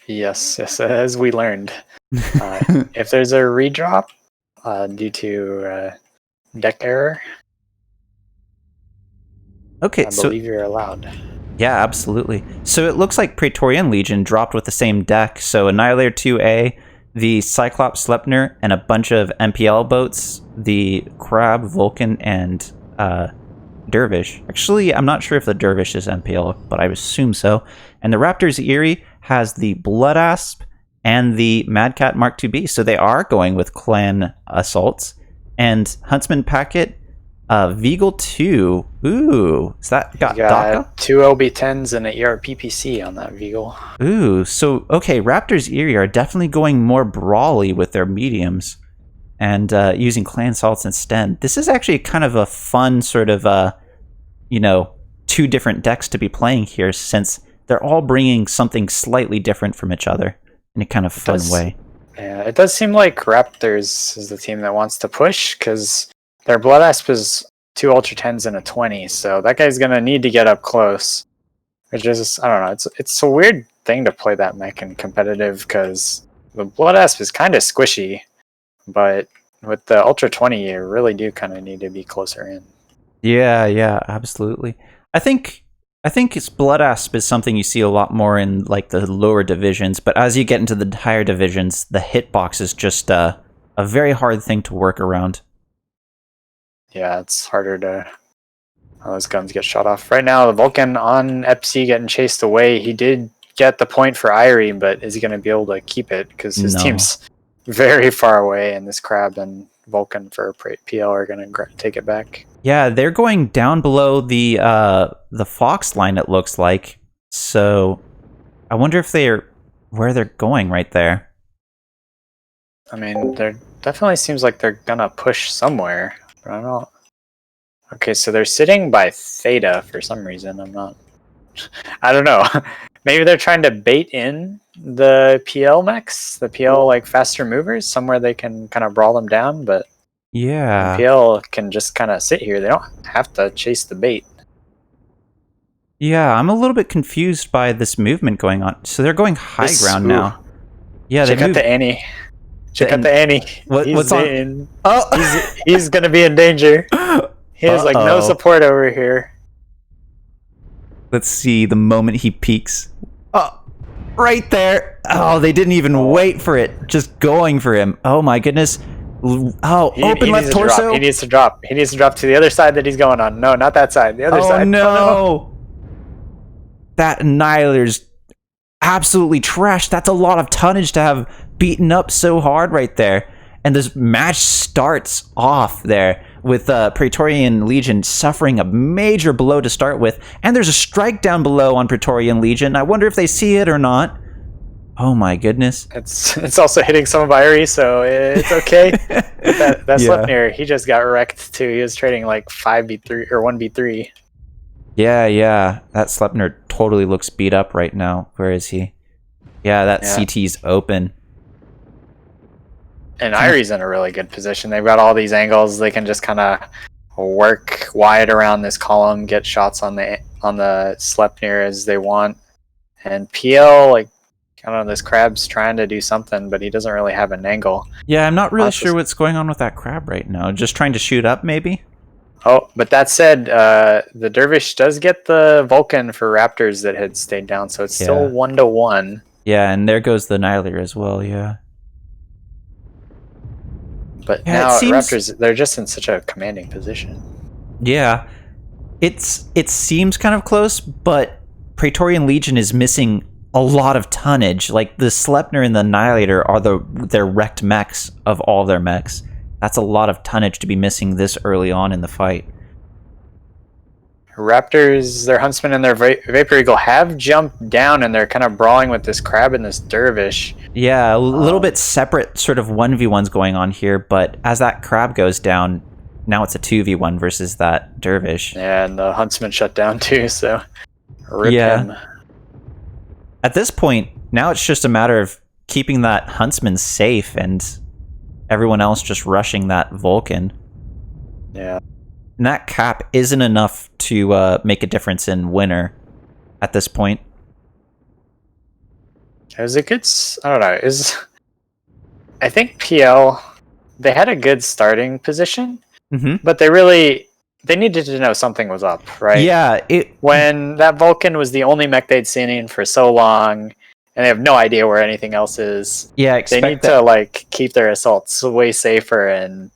Yes, as we learned. If there's a redrop due to deck error, okay, I believe you're allowed. Yeah, absolutely. So it looks like Praetorian Legion dropped with the same deck. So Annihilator 2A, the Cyclops Sleipnir and a bunch of MPL boats, the Crab, Vulcan, and Dervish. Actually, I'm not sure if the Dervish is MPL, but I assume so. And the Raptors Erie has the Blood Asp and the Mad Cat Mark IIB, so they are going with clan assaults. And Huntsman Packet, Veagle 2. Ooh, is that got DACA? 2 LB10s and an ERPPC on that Veagle. Ooh, so okay, Raptors Erie are definitely going more brawly with their mediums and using clan assaults instead. This is actually kind of a fun sort of, two different decks to be playing here, since they're all bringing something slightly different from each other in a kind of fun way. Yeah, it does seem like Raptors is the team that wants to push, because their Blood Asp is 2 Ultra 10s and a 20, so that guy's going to need to get up close. Which is, I don't know, it's a weird thing to play that mech in competitive, because the Blood Asp is kind of squishy, but with the Ultra 20, you really do kind of need to be closer in. Yeah, absolutely. I think it's Blood Asp is something you see a lot more in like the lower divisions, but as you get into the higher divisions, the hitbox is just a very hard thing to work around. Yeah, it's harder to... those guns get shot off. Right now, the Vulcan on Epsi getting chased away. He did get the point for Irie, but is he going to be able to keep it? Because his team's very far away, and this Crab and Vulcan for PL are going to take it back. Yeah, they're going down below the Fox line, it looks like. So I wonder if where they're going right there. I mean, there definitely seems like they're going to push somewhere, but I don't know. Okay, so they're sitting by Theta for some reason. I don't know. Maybe they're trying to bait in the PL mechs, the PL like faster movers, somewhere they can kind of brawl them down, but yeah, PL can just kind of sit here. They don't have to chase the bait. Yeah, I'm a little bit confused by this movement going on. So they're going high ground now. Yeah, check out the Annie. Check out the Annie. What's on? Oh, he's gonna be in danger. He has like no support over here. Let's see the moment he peeks. Oh, right there. Oh, they didn't even wait for it. Just going for him. Oh my goodness. Oh, open left torso. He needs to drop. He needs to drop to the other side that he's going on. No, not that side. The other side. No. Oh, no. That Annihilator's absolutely trash. That's a lot of tonnage to have beaten up so hard right there. And this match starts off there with Praetorian Legion suffering a major blow to start with. And there's a strike down below on Praetorian Legion. I wonder if they see it or not. Oh my goodness. It's also hitting some of Irie, so it's okay. that Sleipnir, he just got wrecked too. He was trading like 5v3 or 1v3. Yeah. That Sleipnir totally looks beat up right now. Where is he? Yeah, that CT's open. And Irie's in a really good position. They've got all these angles. They can just kind of work wide around this column, get shots on the Sleipnir as they want. And PL, like, I don't know, this Crab's trying to do something, but he doesn't really have an angle. Yeah, I'm not really sure what's going on with that Crab right now. Just trying to shoot up, maybe? Oh, but that said, the Dervish does get the Vulcan for Raptors that had stayed down, so it's still 1-1. Yeah, and there goes the Annihilator as well, yeah. But now Raptors, they're just in such a commanding position. Yeah. It seems kind of close, but Praetorian Legion is missing a lot of tonnage. Like, the Sleipnir and the Annihilator are their wrecked mechs of all their mechs. That's a lot of tonnage to be missing this early on in the fight. Raptors, their Huntsman and their Vapor Eagle have jumped down, and they're kind of brawling with this Crab and this Dervish. Yeah, a little bit separate sort of 1v1s going on here, but as that Crab goes down, now it's a 2v1 versus that Dervish. Yeah, and the Huntsman shut down too, so rip him. At this point, now it's just a matter of keeping that Huntsman safe and everyone else just rushing that Vulcan. Yeah. And that cap isn't enough to make a difference in winner at this point. It was a good... I don't know. I think PL, they had a good starting position, but they needed to know something was up, right? Yeah. When that Vulcan was the only mech they'd seen in for so long, and they have no idea where anything else is. Yeah, They need to like keep their assaults way safer, and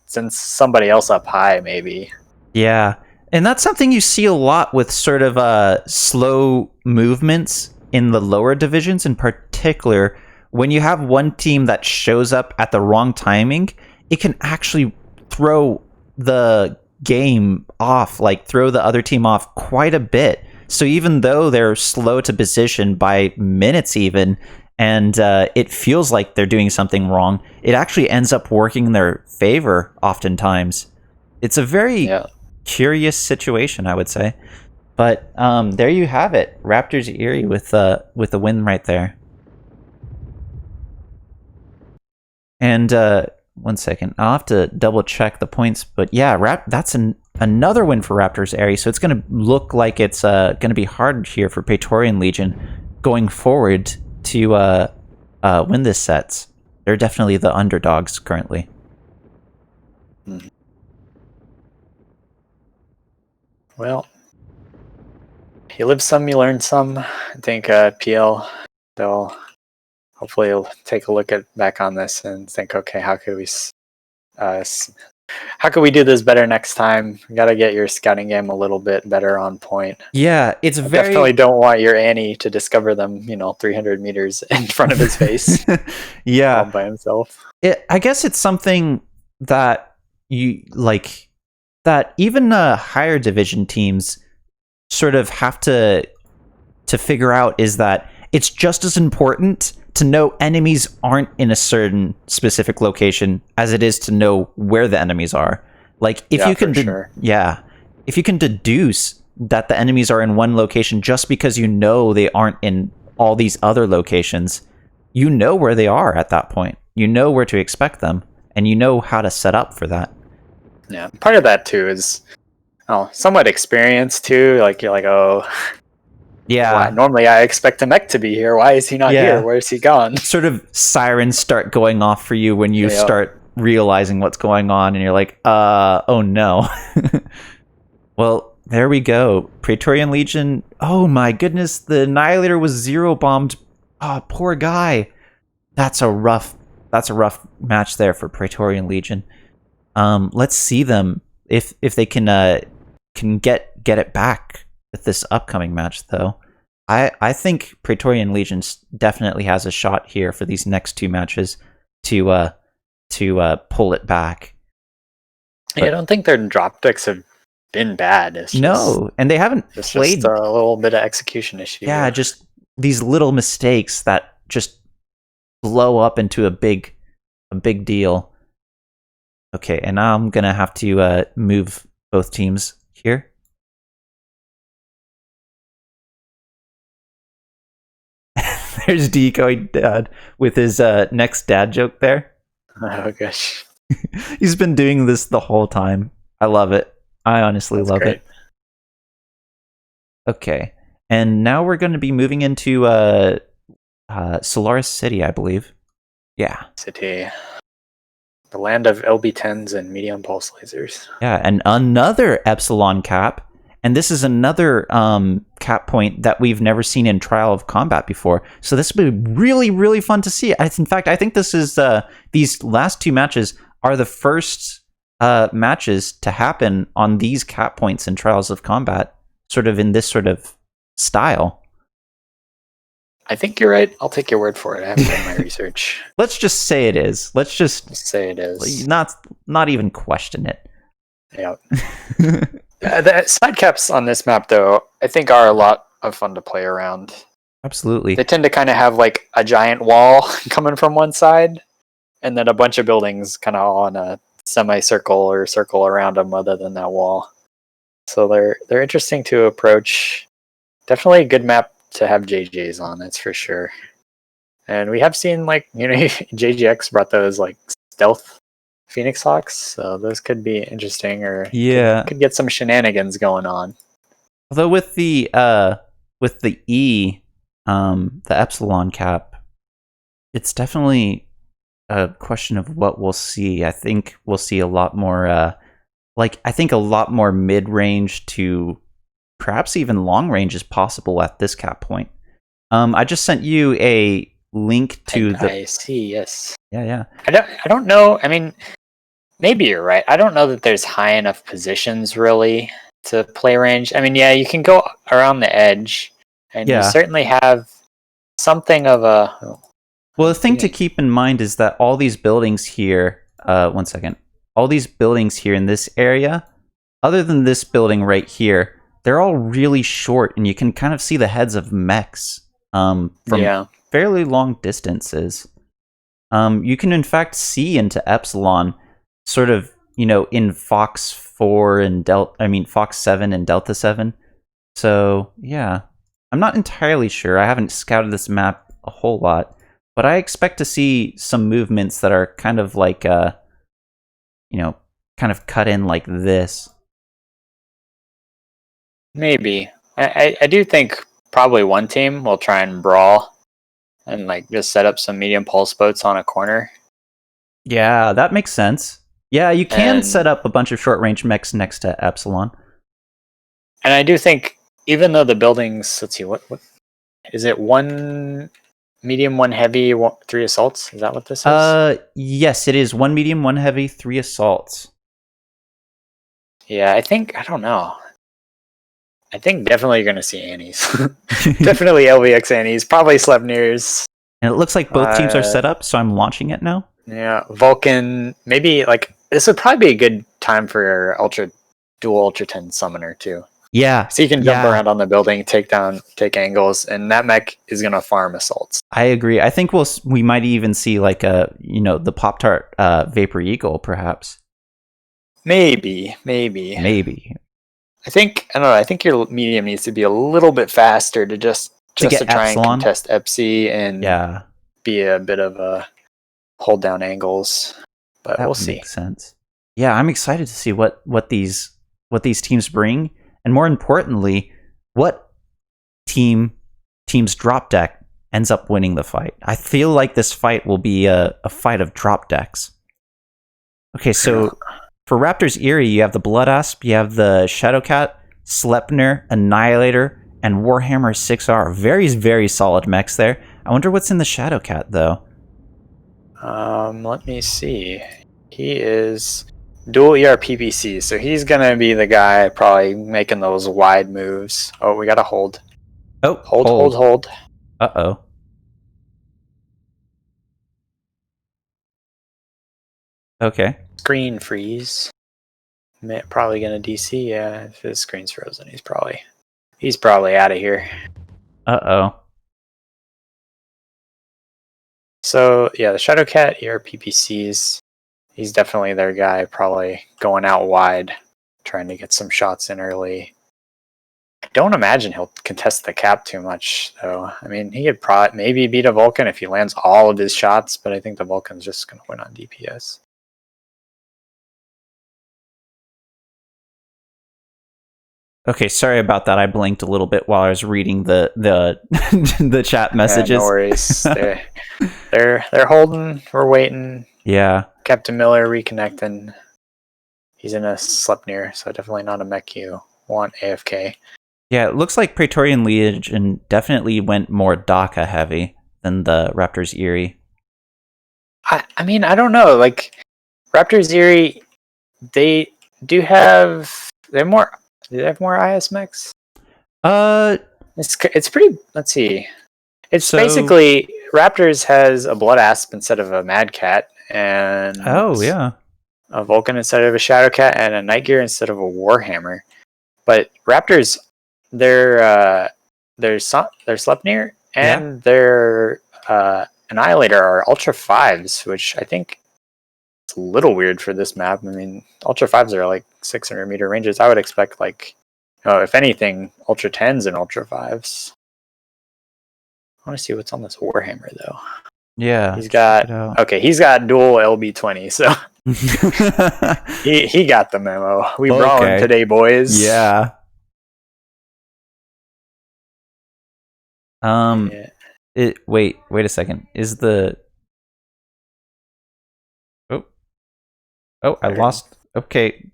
since somebody else up high, maybe. Yeah, and that's something you see a lot with sort of slow movements in the lower divisions, in particular. When you have one team that shows up at the wrong timing, it can actually throw the game off, like throw the other team off quite a bit. So even though they're slow to position by minutes even, and it feels like they're doing something wrong, it actually ends up working in their favor oftentimes. It's a very curious situation, I would say. But there you have it. Raptors Erie with a win right there. And one second, I'll have to double check the points. But yeah, that's another win for Raptors Erie. So it's going to look like it's going to be hard here for Praetorian Legion going forward to win this sets. They're definitely the underdogs currently. Well, you live some, you learn some. I think PL, they'll hopefully take a look back on this and think, okay, how could we do this better next time? You got to get your scouting game a little bit better on point. Yeah, I definitely don't want your Annie to discover them, 300 meters in front of his face. Yeah, all by himself. I guess it's something that you like, that even higher division teams sort of have to figure out, is that it's just as important to know enemies aren't in a certain specific location as it is to know where the enemies are. Like if you can if you can deduce that the enemies are in one location just because you know they aren't in all these other locations, you know where they are at that point. You know where to expect them, and you know how to set up for that. Yeah, part of that too is somewhat experience too. Like you're like, oh, yeah. Normally I expect a mech to be here. Why is he not here? Where's he gone? Sort of sirens start going off for you when you start realizing what's going on, and you're like, oh no. Well, there we go. Praetorian Legion. Oh my goodness, the Annihilator was zero bombed. Oh, poor guy. That's a rough match there for Praetorian Legion. Let's see them if they can get it back with this upcoming match, though. I think Praetorian Legion definitely has a shot here for these next two matches to pull it back. But I don't think their drop decks have been bad. And they haven't played. Just a little bit of execution issue. Yeah, just these little mistakes that just blow up into a big deal. Okay, and now I'm gonna have to move both teams here. There's Decoy Dad with his next dad joke there. Oh gosh. He's been doing this the whole time. I love it. I honestly love it. Okay. And now we're going to be moving into Solaris City, I believe. Yeah. City. The land of LB10s and medium pulse lasers. Yeah, and another Epsilon cap. And this is another cap point that we've never seen in Trial of Combat before. So this will be really, really fun to see. In fact, I think this is these last two matches are the first matches to happen on these cap points in Trials of Combat, sort of in this sort of style. I think you're right. I'll take your word for it. I haven't done my research. Let's just say it is. Let's say it is. Not even question it. Yeah. The side caps on this map, though, I think are a lot of fun to play around. Absolutely. They tend to kind of have like a giant wall coming from one side, and then a bunch of buildings kind of all in a semicircle or circle around them other than that wall. So they're interesting to approach. Definitely a good map to have JJs on, that's for sure. And we have seen, like, JGX brought those like stealth Phoenix Hawks, so those could be interesting, or could get some shenanigans going on. Although with the E, the Epsilon cap, it's definitely a question of what we'll see. I think we'll see a lot more, a lot more mid-range to perhaps even long range is possible at this cap point. I just sent you a link to I see. Yes. Yeah. I don't know. I mean, maybe you're right. I don't know that there's high enough positions really to play range. I mean, yeah, you can go around the edge, and you Yeah. certainly have something of a. Well, the thing to keep in mind is that all these buildings here, one second, all these buildings here in this area, other than this building right here, they're all really short, and you can kind of see the heads of mechs from fairly long distances. You can in fact see into Epsilon, sort of, in Fox 4 and Fox 7 and Delta 7. So yeah, I'm not entirely sure. I haven't scouted this map a whole lot. But I expect to see some movements that are kind of like, kind of cut in like this. Maybe. I do think probably one team will try and brawl and like just set up some medium pulse boats on a corner. Yeah, that makes sense. Yeah, you can set up a bunch of short range mechs next to Epsilon. And I do think, even though the buildings, let's see, what is it? One medium, one heavy, 3 assaults? Is that what this is? Yes, it is 1 medium, 1 heavy, 3 assaults. Yeah, I don't know. I think definitely you're going to see Annies. Definitely LVX Annies, probably Sleipnirs. And it looks like both teams are set up, so I'm launching it now. Yeah, Vulcan, maybe, like, this would probably be a good time for your dual Ultra 10 Summoner, too. Yeah. So you can jump around on the building, take angles, and that mech is going to farm assaults. I agree. I think we might even see like the Pop-Tart Vapor Eagle, perhaps. Maybe. I don't know. I think your medium needs to be a little bit faster to just to try Epsilon. And contest Epsi and be a bit of a hold down angles. But we'll see. Makes sense. Yeah, I'm excited to see what these teams bring. And more importantly, what team's drop deck ends up winning the fight. I feel like this fight will be a fight of drop decks. Okay, so for Raptors Eerie, you have the Blood Asp, you have the Shadowcat, Sleipnir, Annihilator, and Warhammer 6R. Very, very solid mechs there. I wonder what's in the Shadowcat, though. Let me see. He is dual ER PPC, so he's gonna be the guy probably making those wide moves. Oh, we gotta hold. Oh, hold. Uh-oh. Okay. Screen freeze. Probably gonna DC, yeah. If his screen's frozen, he's probably out of here. Uh-oh. So yeah, the Shadowcat ER PPCs. He's definitely their guy, probably going out wide, trying to get some shots in early. I don't imagine he'll contest the cap too much, though. I mean, he could maybe beat a Vulcan if he lands all of his shots, but I think the Vulcan's just going to win on DPS. Okay, sorry about that. I blinked a little bit while I was reading the the chat messages. Yeah, no worries. They're holding. We're waiting. Yeah. Captain Miller reconnecting. He's in a Sleipnir, so definitely not a mech you want AFK. Yeah, it looks like Praetorian Legion definitely went more DACA heavy than the Raptors Eerie. I mean, I don't know. Like, Raptors Eerie, they have more IS mechs? It's pretty. Let's see. It's basically Raptors has a Blood Asp instead of a Mad Cat, and a Vulcan instead of a Shadowcat, and a Night Gear instead of a Warhammer. But Raptors, their Sleipnir and their Annihilator are Ultra 5s, which I think is a little weird for this map. I mean, Ultra 5s are like 600 meter ranges. I would expect, like, if anything, Ultra 10s and Ultra 5s. I want to see what's on this Warhammer, though. Yeah. He's got dual LB20, so he got the memo. We brawling today, boys. Yeah. Wait a second. Is the I lost. Okay.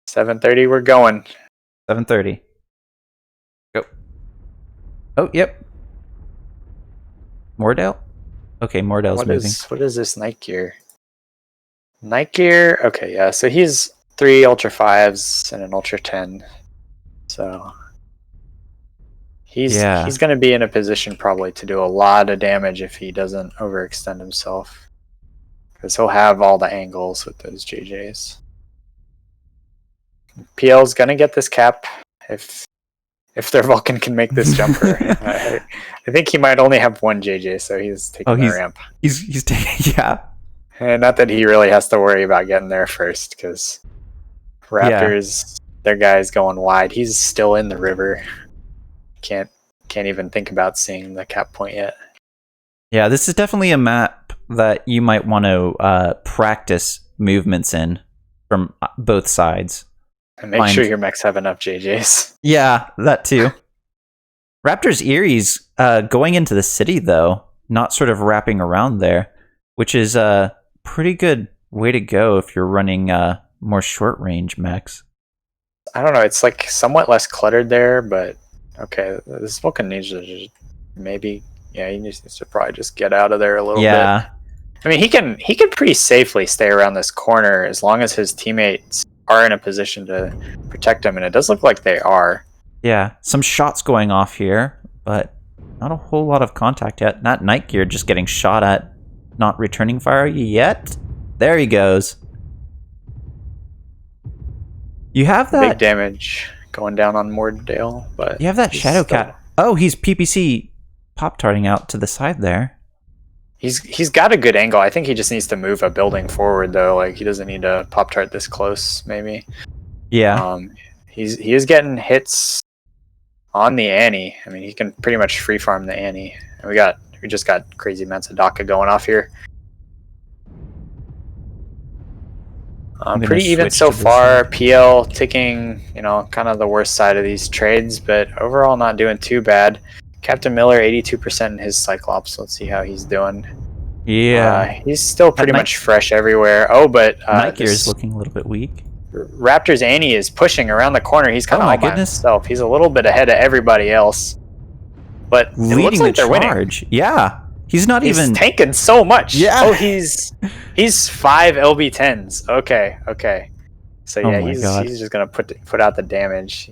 7:30, we're going. 7:30. Go. Oh, yep. Mordale? Okay, Mordale's moving. What is this night gear? Night gear. Okay, yeah. So he's 3 Ultra 5s and an Ultra 10. So he's going to be in a position probably to do a lot of damage if he doesn't overextend himself, because he'll have all the angles with those JJs. PL's going to get this cap if their Vulcan can make this jumper. I think he might only have 1 JJ, so he's taking the ramp. He's taking, yeah. And not that he really has to worry about getting there first, because Raptors, their guy's going wide. He's still in the river. Can't even think about seeing the cap point yet. Yeah, this is definitely a map that you might want to practice movements in from both sides. And make sure your mechs have enough JJs. Yeah, that too. Raptors Erie's going into the city, though, not sort of wrapping around there, which is a pretty good way to go if you're running more short-range mechs. I don't know, it's like somewhat less cluttered there, but okay, this Vulcan needs to just maybe, he needs to probably just get out of there a little bit. I mean, he can pretty safely stay around this corner as long as his teammates are in a position to protect him, and it does look like they are. Yeah, some shots going off here, but not a whole lot of contact yet. Not Night Gear just getting shot at, not returning fire yet. There he goes. You have that big damage going down on Mordale, but you have that Shadow Cat. Oh, he's PPC pop-tarting out to the side there. He's got a good angle. I think he just needs to move a building forward, though. Like, he doesn't need to pop-tart this close, maybe. Yeah. He is getting hits on the Annie. I mean, he can pretty much free farm the Annie. And we just got crazy amounts of Daka going off here. Pretty even so far. PL taking, kind of the worst side of these trades, but overall not doing too bad. Captain Miller, 82% in his Cyclops. Let's see how he's doing. Yeah. He's still pretty much fresh everywhere. Oh, but Night Gear is looking a little bit weak. Raptors Annie is pushing around the corner. He's kind of by himself. He's a little bit ahead of everybody else. But it looks like they're winning. Yeah. He's tanking so much. Yeah. Oh, he's 5 LB10s. Okay. So yeah, he's just gonna put out the damage.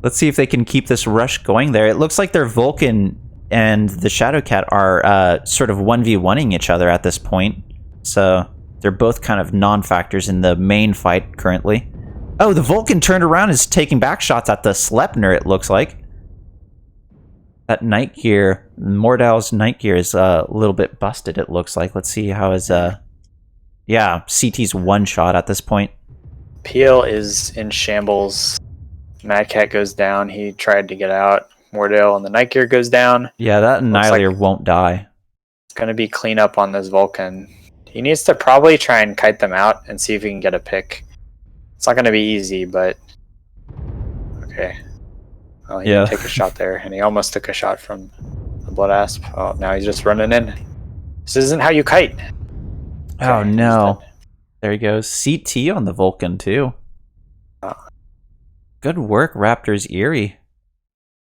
Let's see if they can keep this rush going there. It looks like their Vulcan and the Shadow Cat are sort of 1v1ing each other at this point. So they're both kind of non-factors in the main fight currently. Oh, the Vulcan turned around and is taking back shots at the Sleipnir, it looks like. That Night Gear, Mordale's Night Gear is a little bit busted, it looks like. Let's see how his... yeah, CT's one shot at this point. PL is in shambles. Mad Cat goes down. He tried to get out. Mordale and the Night Gear goes down. Yeah, that Annihilator won't die. It's going to be cleanup on this Vulcan. He needs to probably try and kite them out and see if he can get a pick. It's not going to be easy, but... Okay. Well, he didn't take a shot there, and he almost took a shot from the Blood Asp. Oh, now he's just running in. This isn't how you kite. Okay, oh, no. There he goes. CT on the Vulcan, too. Good work, Raptors Erie.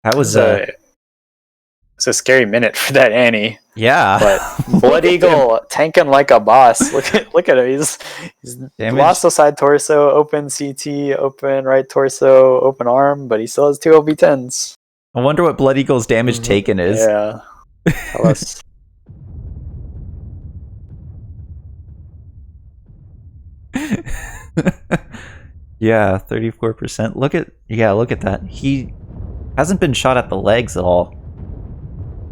That was it's a scary minute for that Annie. Yeah. But Blood Eagle tanking like a boss. Look at him. He's lost the side torso, open CT, open right torso, open arm, but he still has 2 LB10s. I wonder what Blood Eagle's damage taken is. Yeah. Tell us. Yeah, 34%. Look at that. He hasn't been shot at the legs at all.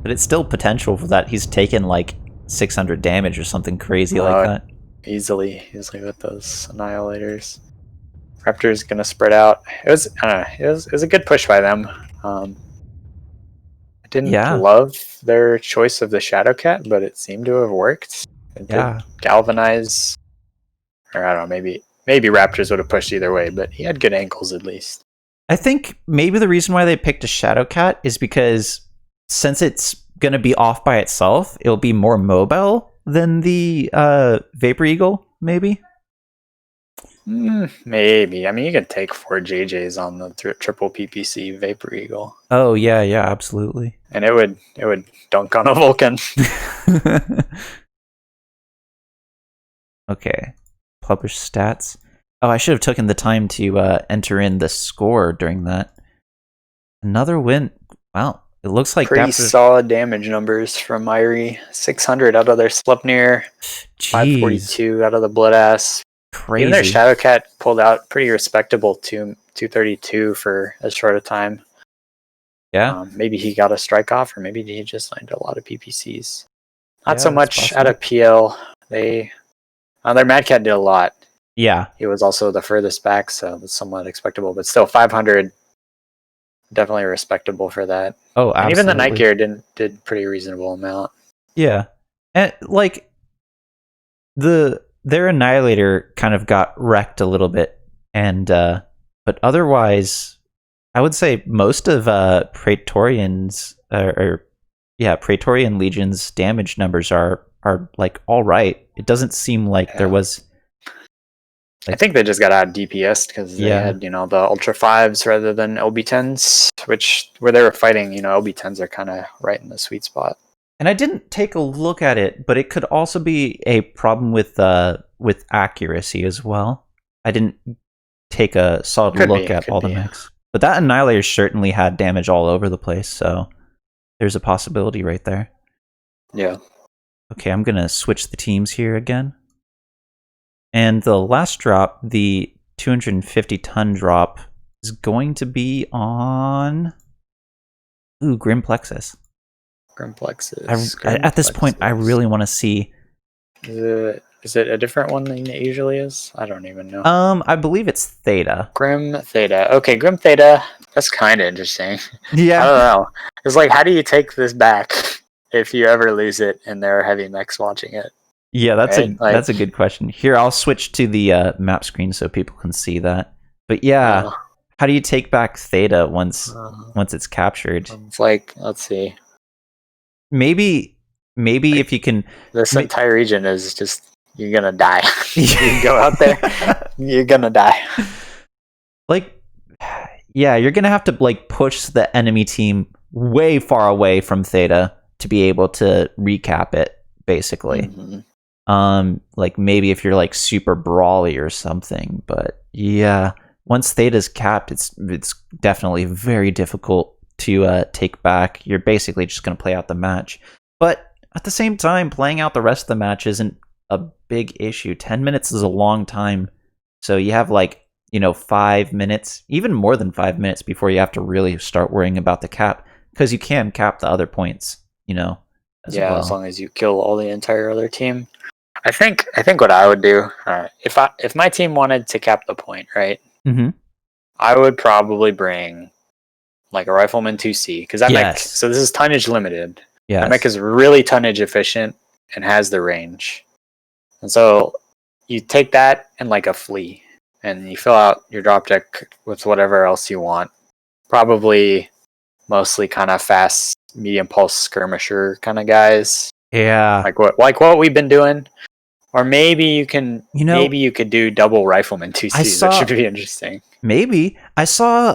But it's still potential for that. He's taken like 600 damage or something crazy like that. Easily with those Annihilators. Raptors gonna spread out. It was a good push by them. I didn't love their choice of the Shadow Cat, but it seemed to have worked. It did galvanize. Or I don't know, maybe Raptors would have pushed either way, but he had good ankles at least. I think maybe the reason why they picked a Shadow Cat is because since it's going to be off by itself, it'll be more mobile than the Vapor Eagle, maybe? Maybe. I mean, you can take 4 JJs on the triple PPC Vapor Eagle. Oh yeah, absolutely. And it would dunk on a Vulcan. Okay. Publish stats. Oh, I should have taken the time to enter in the score during that. Another win. Wow. It looks like pretty solid damage numbers from Irie. 600 out of their Sleipnir. 542 out of the Bloodass. Crazy. Even their Shadowcat pulled out pretty respectable 232 for as short a time. Yeah. Maybe he got a strike off, or maybe he just landed a lot of PPCs. Not so much out of PL. Their Mad Cat did a lot. Yeah. He was also the furthest back, so it's somewhat expectable. But still, 500, definitely respectable for that. Oh, absolutely. And even the Night Gear did pretty reasonable amount. Yeah. And like their Annihilator kind of got wrecked a little bit, and but otherwise I would say most of Praetorian's Praetorian Legion's damage numbers are like all right. It doesn't seem like there was. I think they just got out DPS because they had, the Ultra 5s rather than LB10s, where they were fighting, LB10s are kind of right in the sweet spot. And I didn't take a look at it, but it could also be a problem with accuracy as well. I didn't take a solid look at all the mechs. But that Annihilator certainly had damage all over the place, so there's a possibility right there. Yeah. Okay, I'm going to switch the teams here again. And the last drop, the 250-ton drop, is going to be on... Grim Plexus. Grim Plexus. At this point, I really want to see... Is it a different one than it usually is? I don't even know. I believe it's Theta. Grim Theta. Okay, Grim Theta. That's kind of interesting. Yeah. I don't know. It's like, how do you take this back if you ever lose it and there are heavy mechs watching it? Yeah, that's a good question. Here, I'll switch to the map screen so people can see that. But yeah, how do you take back Theta once it's captured? It's like, let's see. Maybe if you can... This entire region is just... You're gonna die. You can go out there, you're gonna die. Like, yeah, you're gonna have to push the enemy team way far away from Theta to be able to recap it, basically. Mm-hmm. Maybe if you're super brawly or something, but yeah, once Theta's capped, it's definitely very difficult to take back. You're basically just gonna play out the match, but at the same time, playing out the rest of the match isn't a big issue. 10 minutes is a long time, so you have 5 minutes, even more than 5 minutes before you have to really start worrying about the cap, because you can cap the other points, as well. As long as you kill all the entire other team. I think what I would do, if my team wanted to cap the point, right? Mm-hmm. I would probably bring a Rifleman 2C, because that mech. So this is tonnage limited. Yeah, that mech is really tonnage efficient and has the range. And so you take that and a flea, and you fill out your drop deck with whatever else you want. Probably mostly kind of fast, medium pulse skirmisher kind of guys. Yeah. Like what we've been doing. Or maybe you can maybe you could do double Rifleman 2Cs. That should be interesting. Maybe. I saw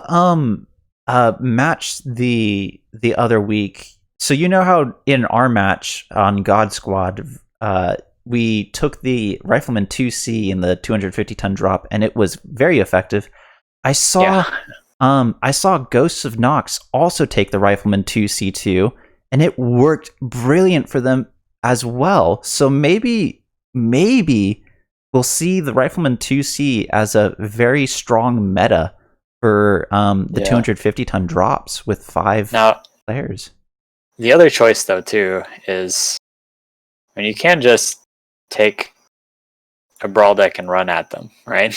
a match the other week. So how in our match on God Squad, we took the Rifleman 2C in the 250-ton drop, and it was very effective. I saw Ghosts of Nox also take the Rifleman 2C too, and it worked brilliant for them as well. So maybe we'll see the Rifleman 2C as a very strong meta for the 250-ton drops with 5 players. The other choice, though, too, is you can just take a brawl deck and run at them, right?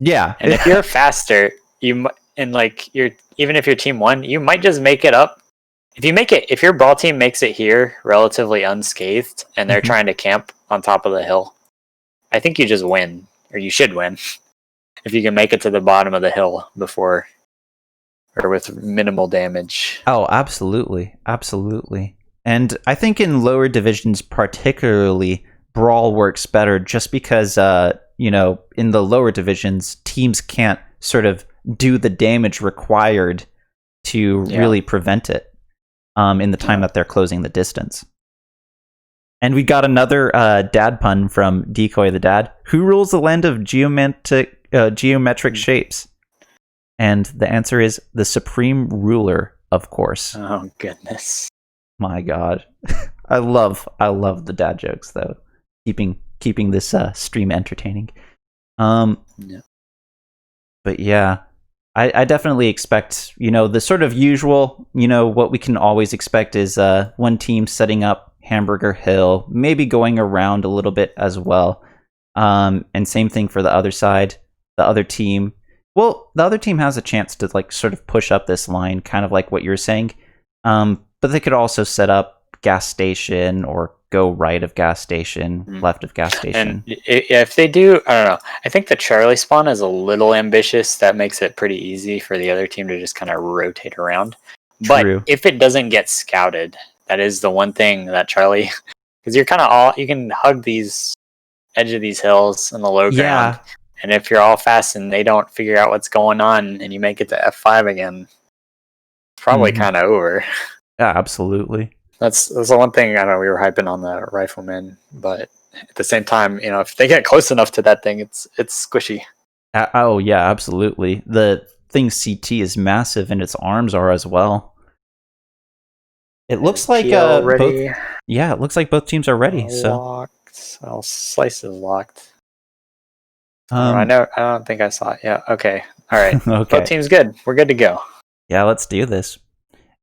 Yeah. And if you're faster, even if your team won, you might just make it up. If your brawl team makes it here relatively unscathed and they're trying to camp on top of the hill, I think you just win, or you should win, if you can make it to the bottom of the hill before, or with minimal damage. Oh, absolutely. Absolutely. And I think in lower divisions particularly, brawl works better just because in the lower divisions, teams can't sort of do the damage required to really prevent it in the time that they're closing the distance. And we got another dad pun from Decoy the Dad. Who rules the land of geometric shapes? And the answer is the Supreme Ruler, of course. Oh, goodness. My God. I love the dad jokes, though. Keeping this stream entertaining. But yeah, I definitely expect, the sort of usual, what we can always expect is one team setting up Hamburger Hill, maybe going around a little bit as well. And same thing for the other side. The other team has a chance to like sort of push up this line, kind of like what you're saying. But they could also set up gas station or go right of gas station, left of gas station. And if they do, I don't know. I think the Charlie spawn is a little ambitious. That makes it pretty easy for the other team to just kind of rotate around. True. But if it doesn't get scouted, that is the one thing that Charlie, because you're kind of you can hug these edge of these hills in the low ground. And if you're all fast and they don't figure out what's going on and you make it to F5 again, it's probably kind of over. Yeah, absolutely. That's the one thing. I know we were hyping on the riflemen, but at the same time, if they get close enough to that thing, it's squishy. Oh yeah, absolutely. The thing's CT is massive, and its arms are as well. It looks like ready. It looks like both teams are ready. Locked. Slice is locked. I don't think I saw it. Yeah. Okay. All right. Okay. Both teams good. We're good to go. Yeah, let's do this.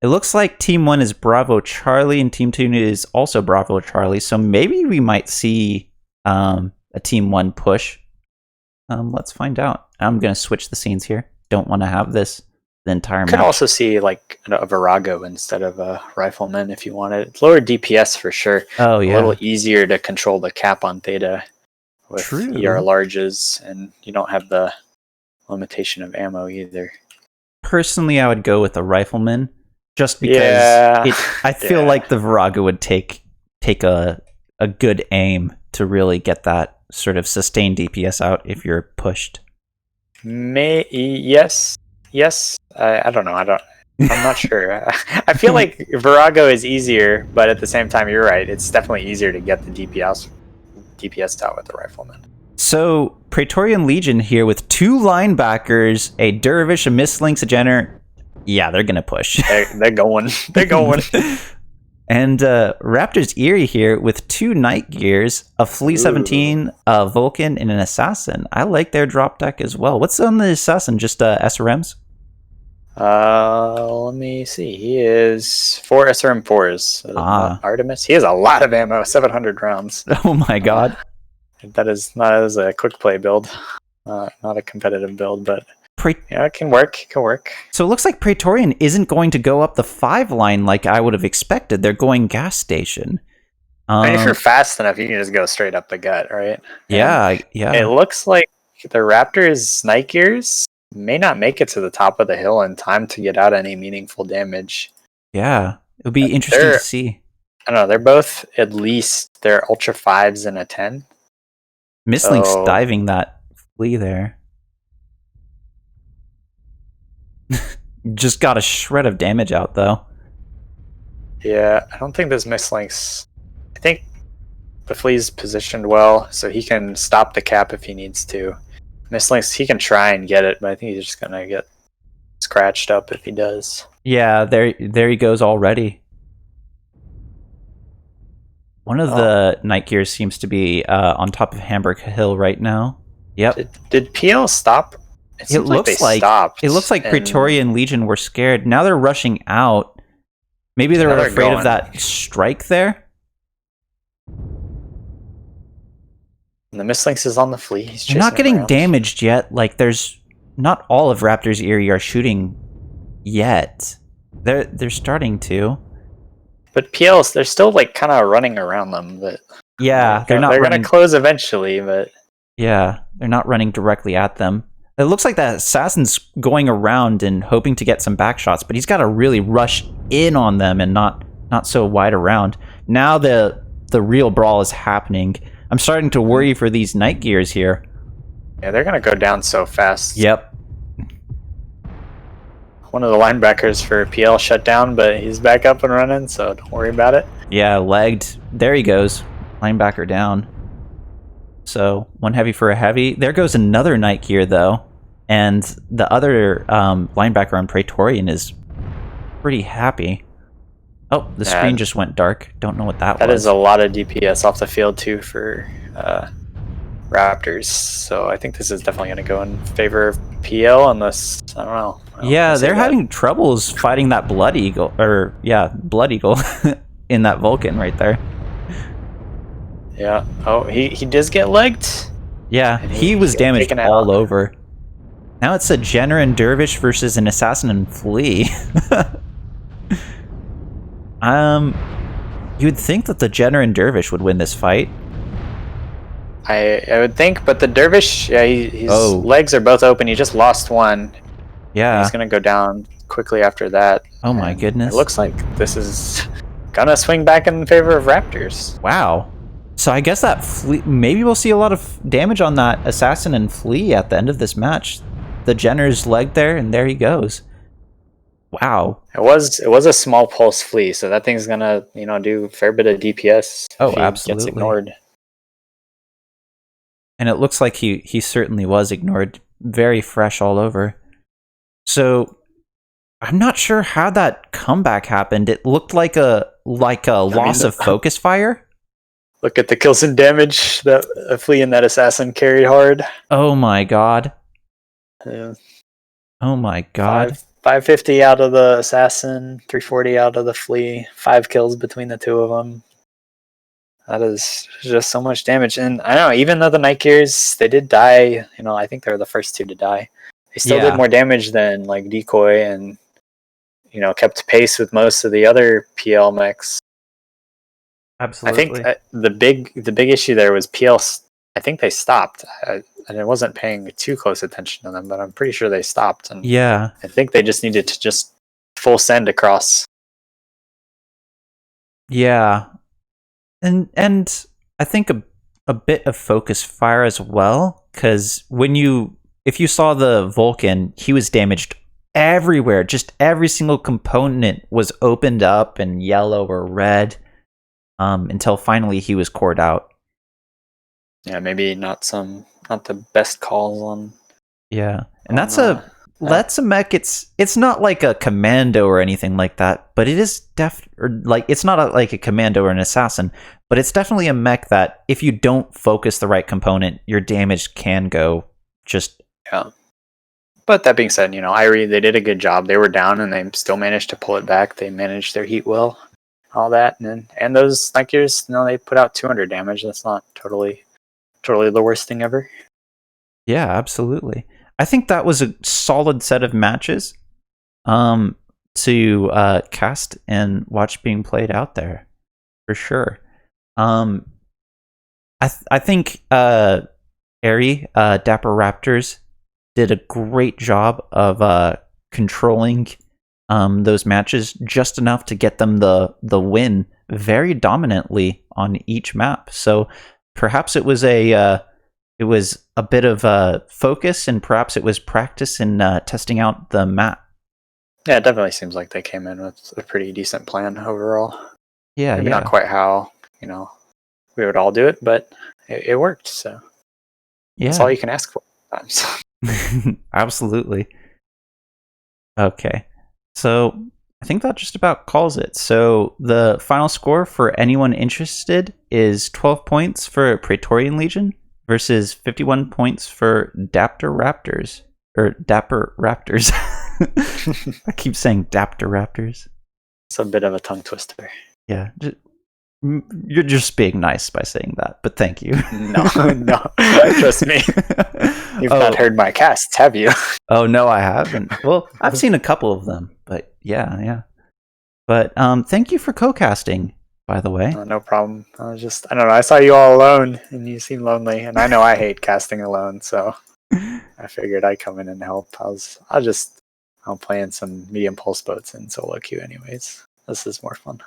It looks like Team 1 is Bravo Charlie and Team 2 is also Bravo Charlie. So maybe we might see a Team 1 push. Let's find out. I'm going to switch the scenes here. Don't want to have this the entire match. You could also see like a Virago instead of a Rifleman if you wanted. It's lower DPS for sure. Oh, yeah. A little easier to control the cap on Theta with ER larges, and you don't have the limitation of ammo either. Personally, I would go with a Rifleman. Just because I feel like the Virago would take a good aim to really get that sort of sustained DPS out if you're pushed. Yes. I don't know. I'm not sure. I feel like Virago is easier, but at the same time, you're right. It's definitely easier to get the DPS out with the Rifleman. So Praetorian Legion here with 2 linebackers, a Dervish, a Mislinks, a Jenner. Yeah, they're gonna push. They're going. They're going. And Raptors Eerie here with 2 Night Gears, a Flea 17, a Vulcan, and an Assassin. I like their drop deck as well. What's on the Assassin? Just SRMs? Let me see. He is 4 SRM4s. Artemis. He has a lot of ammo. 700 rounds. Oh my God. That is not as a quick play build. Not a competitive build, but it can work. It can work. So it looks like Praetorian isn't going to go up the 5 line like I would have expected. They're going gas station. If you're fast enough, you can just go straight up the gut, right? Yeah. It looks like the Raptors' Night Gears may not make it to the top of the hill in time to get out any meaningful damage. Yeah. It would be interesting to see. I don't know. They're both at least they're Ultra 5s and a 10. Mislink's diving that flea there. Just got a shred of damage out, though. Yeah, I don't think this Mislinks... I think the flea's positioned well, so he can stop the cap if he needs to. Mislinks, he can try and get it, but I think he's just going to get scratched up if he does. Yeah, there he goes already. One of the Night Gears seems to be on top of Hamburg Hill right now. Yep. Did PL stop? It looks like stopped. It looks like Praetorian Legion were scared. Now they're rushing out. Maybe they're afraid of that strike there. And the Mislinks is on the flea. He's chasing not getting damaged yet. Like there's not all of Raptors Eerie are shooting yet. They're starting to. But PLs, they're still like kind of running around them. But yeah, they're going to close eventually. But yeah, they're not running directly at them. It looks like that Assassin's going around and hoping to get some back shots, but he's got to really rush in on them and not so wide around. Now the real brawl is happening. I'm starting to worry for these Night Gears here. Yeah, they're gonna go down so fast. Yep. One of the linebackers for PL shut down, but he's back up and running, so don't worry about it. Yeah, legged. There he goes. Linebacker down. So, one heavy for a heavy. There goes another night gear, though. And the other linebacker on Praetorian is pretty happy. Oh, the screen just went dark. Don't know what that was. That is a lot of DPS off the field, too, for Raptors. So I think this is definitely going to go in favor of PL, unless, I don't know. Yeah, they're having troubles fighting that Blood Eagle. Or, yeah, Blood Eagle in that Vulcan right there. Yeah. Oh, he does get legged. Yeah, he was damaged all over. Now it's a Jenner and Dervish versus an Assassin and Flea. You'd think that the Jenner and Dervish would win this fight. I would think, but the Dervish, yeah, his legs are both open. He just lost one. Yeah. He's going to go down quickly after that. Oh my goodness. It looks like this is going to swing back in favor of Raptors. Wow. So I guess that Flea, maybe we'll see a lot of damage on that Assassin and Flea at the end of this match. The Jenner's leg there, and there he goes. Wow. It was a small pulse Flea, so that thing's gonna do a fair bit of DPS. Oh, if he absolutely. Gets ignored. And it looks like he certainly was ignored. Very fresh all over. So I'm not sure how that comeback happened. It looked like a loss of focus fire. Look at the kills and damage that a Flea and that Assassin carried hard. Oh my god. Yeah. Oh my god. 550 out of the Assassin, 340 out of the Flea, 5 kills between the two of them. That is just so much damage. And I don't know, even though the Night Gears, they did die, I think they were the first two to die. They still did more damage than like Decoy and, kept pace with most of the other PL mechs. Absolutely. I think the big issue there was PL. I think they stopped, and I wasn't paying too close attention to them, but I'm pretty sure they stopped. And yeah, I think they just needed to just full send across. Yeah, and I think a bit of focus fire as well, because if you saw the Vulcan, he was damaged everywhere. Just every single component was opened up in yellow or red. Until finally he was cored out. Yeah, maybe not the best calls on. Yeah, and that's a mech. It's not like a commando or anything like that, but it is it's not like a commando or an assassin, but it's definitely a mech that if you don't focus the right component, your damage can go just. Yeah. But that being said, Irie, they did a good job. They were down and they still managed to pull it back. They managed their heat well. All that, and those Night Gears, they put out 200 damage. That's not totally the worst thing ever. Yeah, absolutely. I think that was a solid set of matches to cast and watch being played out there, for sure. I think Airy, Dapper Raptors did a great job of controlling those matches just enough to get them the win very dominantly on each map. So perhaps it was a bit of focus, and perhaps it was practice in testing out the map. Yeah, it definitely seems like they came in with a pretty decent plan overall. Yeah, maybe not quite how we would all do it, but it worked. So that's all you can ask for sometimes. Absolutely. Okay. So I think that just about calls it. So the final score for anyone interested is 12 points for Praetorian Legion versus 51 points for Dapper Raptors. Or Dapper Raptors. I keep saying Dapper Raptors. It's a bit of a tongue twister. Yeah. You're just being nice by saying that, but thank you. No, trust me. You've not heard my casts, have you? Oh, no, I haven't. Well, I've seen a couple of them, but yeah. But thank you for co-casting, by the way. No problem. I don't know, I saw you all alone, and you seem lonely, and I know I hate casting alone, so I figured I'd come in and help. I'm playing some medium pulse boats in solo queue anyways. This is more fun.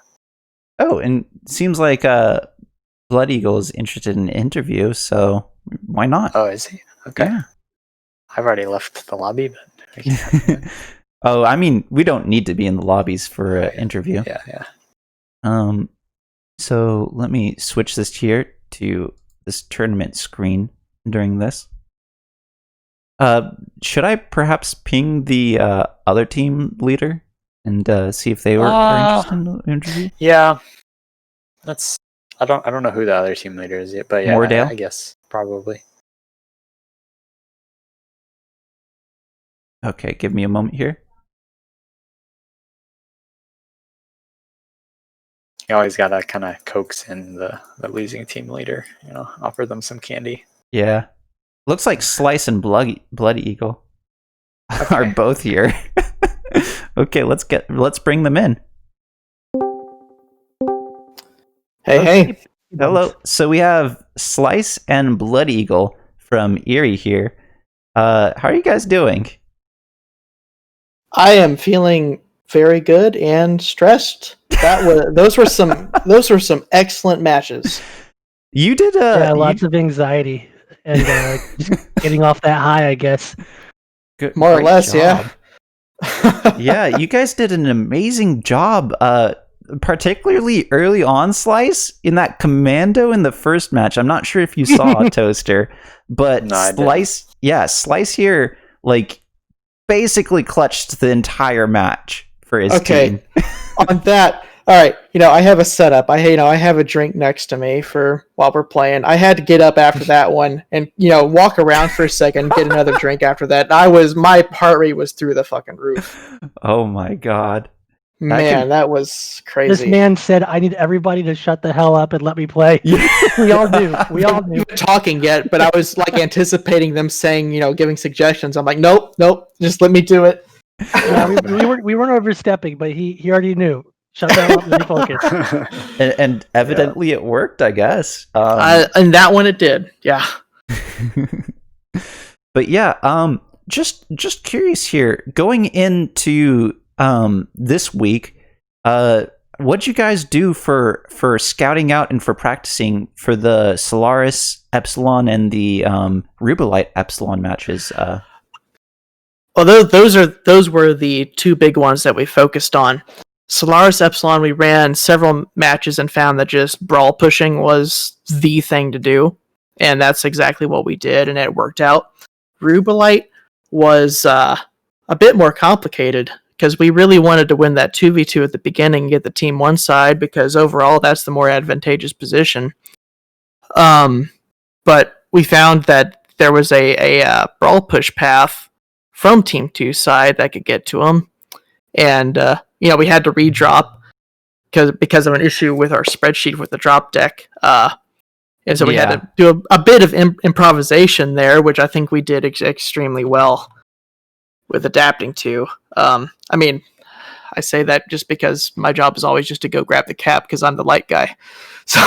Oh, and seems like Blood Eagle is interested in an interview, so why not? Oh, is he? Okay. Yeah. I've already left the lobby, but we can Oh, I mean, we don't need to be in the lobbies for an Right. interview. yeah. So let me switch this here to this tournament screen during this. Should I perhaps ping the other team leader and see if they are interested in the interview? Yeah. That's I don't know who the other team leader is yet, but yeah, Mordale? I guess probably. Okay, give me a moment here. You always gotta kind of coax in the losing team leader, offer them some candy. Yeah. Looks like Slice and Blood Eagle are both here. Okay, let's bring them in. Hey. Hello. So we have Slice and Blood Eagle from Erie here. How are you guys doing? I am feeling very good and stressed. Those were some excellent matches. You did lots of anxiety and just getting off that high, I guess. More or less, job. Yeah, you guys did an amazing job. Particularly early on, Slice, in that commando in the first match. I'm not sure if you saw Toaster, but No, Slice here, like, basically clutched the entire match for his team. On that, all right, I have a setup. I have a drink next to me while we're playing. I had to get up after that one and walk around for a second, get another drink after that. My heart rate was through the fucking roof. Oh my god. That was crazy. This man said, "I need everybody to shut the hell up and let me play." We all do. We all do. Talking yet, but I was like anticipating them saying, giving suggestions. I'm like, nope, just let me do it. Yeah, we weren't overstepping, but he already knew. Shut the hell up and refocus. and evidently it worked, I guess. And that one it did, yeah. But yeah, just curious here, going into this week, what'd you guys do for scouting out and for practicing for the Solaris Epsilon and the RUBELLITE Epsilon matches? Well, those were the two big ones that we focused on. Solaris Epsilon, we ran several matches and found that just brawl pushing was the thing to do, and that's exactly what we did, and it worked out. RUBELLITE was a bit more complicated, because we really wanted to win that 2v2 at the beginning and get the team one side, because overall that's the more advantageous position. But we found that there was a brawl push path from Team 2 side that could get to them. And, we had to redrop because of an issue with our spreadsheet with the drop deck. And so we had to do a bit of improvisation there, which I think we did extremely well with adapting to. I say that just because my job is always just to go grab the cap because I'm the light guy. So,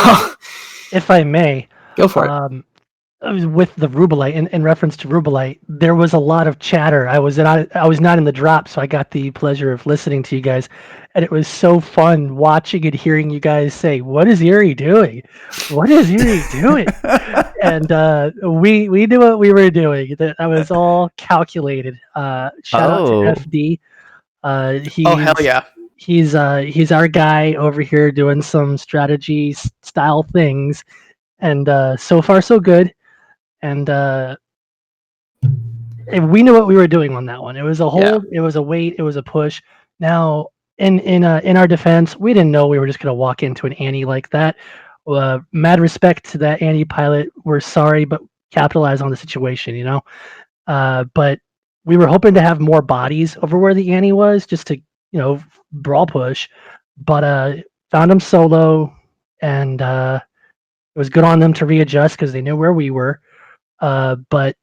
if I may, go for it. With the RUBELLITE, in reference to RUBELLITE, there was a lot of chatter. I was not in the drop, so I got the pleasure of listening to you guys, and it was so fun watching and hearing you guys say, "What is Erie doing? What is Erie doing?" And we knew what we were doing. That was all calculated. Shout out to FD. Oh hell yeah! He's our guy over here doing some strategy style things, and so far so good. And we knew what we were doing on that one. It was a hold, it was a wait, it was a push. Now, in our defense, we didn't know we were just going to walk into an Annie like that. Mad respect to that Annie pilot. We're sorry, but capitalize on the situation, But we were hoping to have more bodies over where the Annie was, just to brawl push. But found them solo, and it was good on them to readjust because they knew where we were. But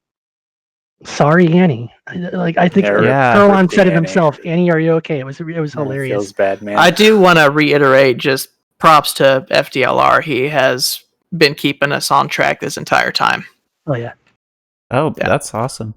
sorry, Annie. I think Furlon said it himself. Annie, are you okay? It was hilarious. It feels bad, man. I do want to reiterate, just props to FDLR. He has been keeping us on track this entire time. Oh yeah. Oh, yeah. That's awesome.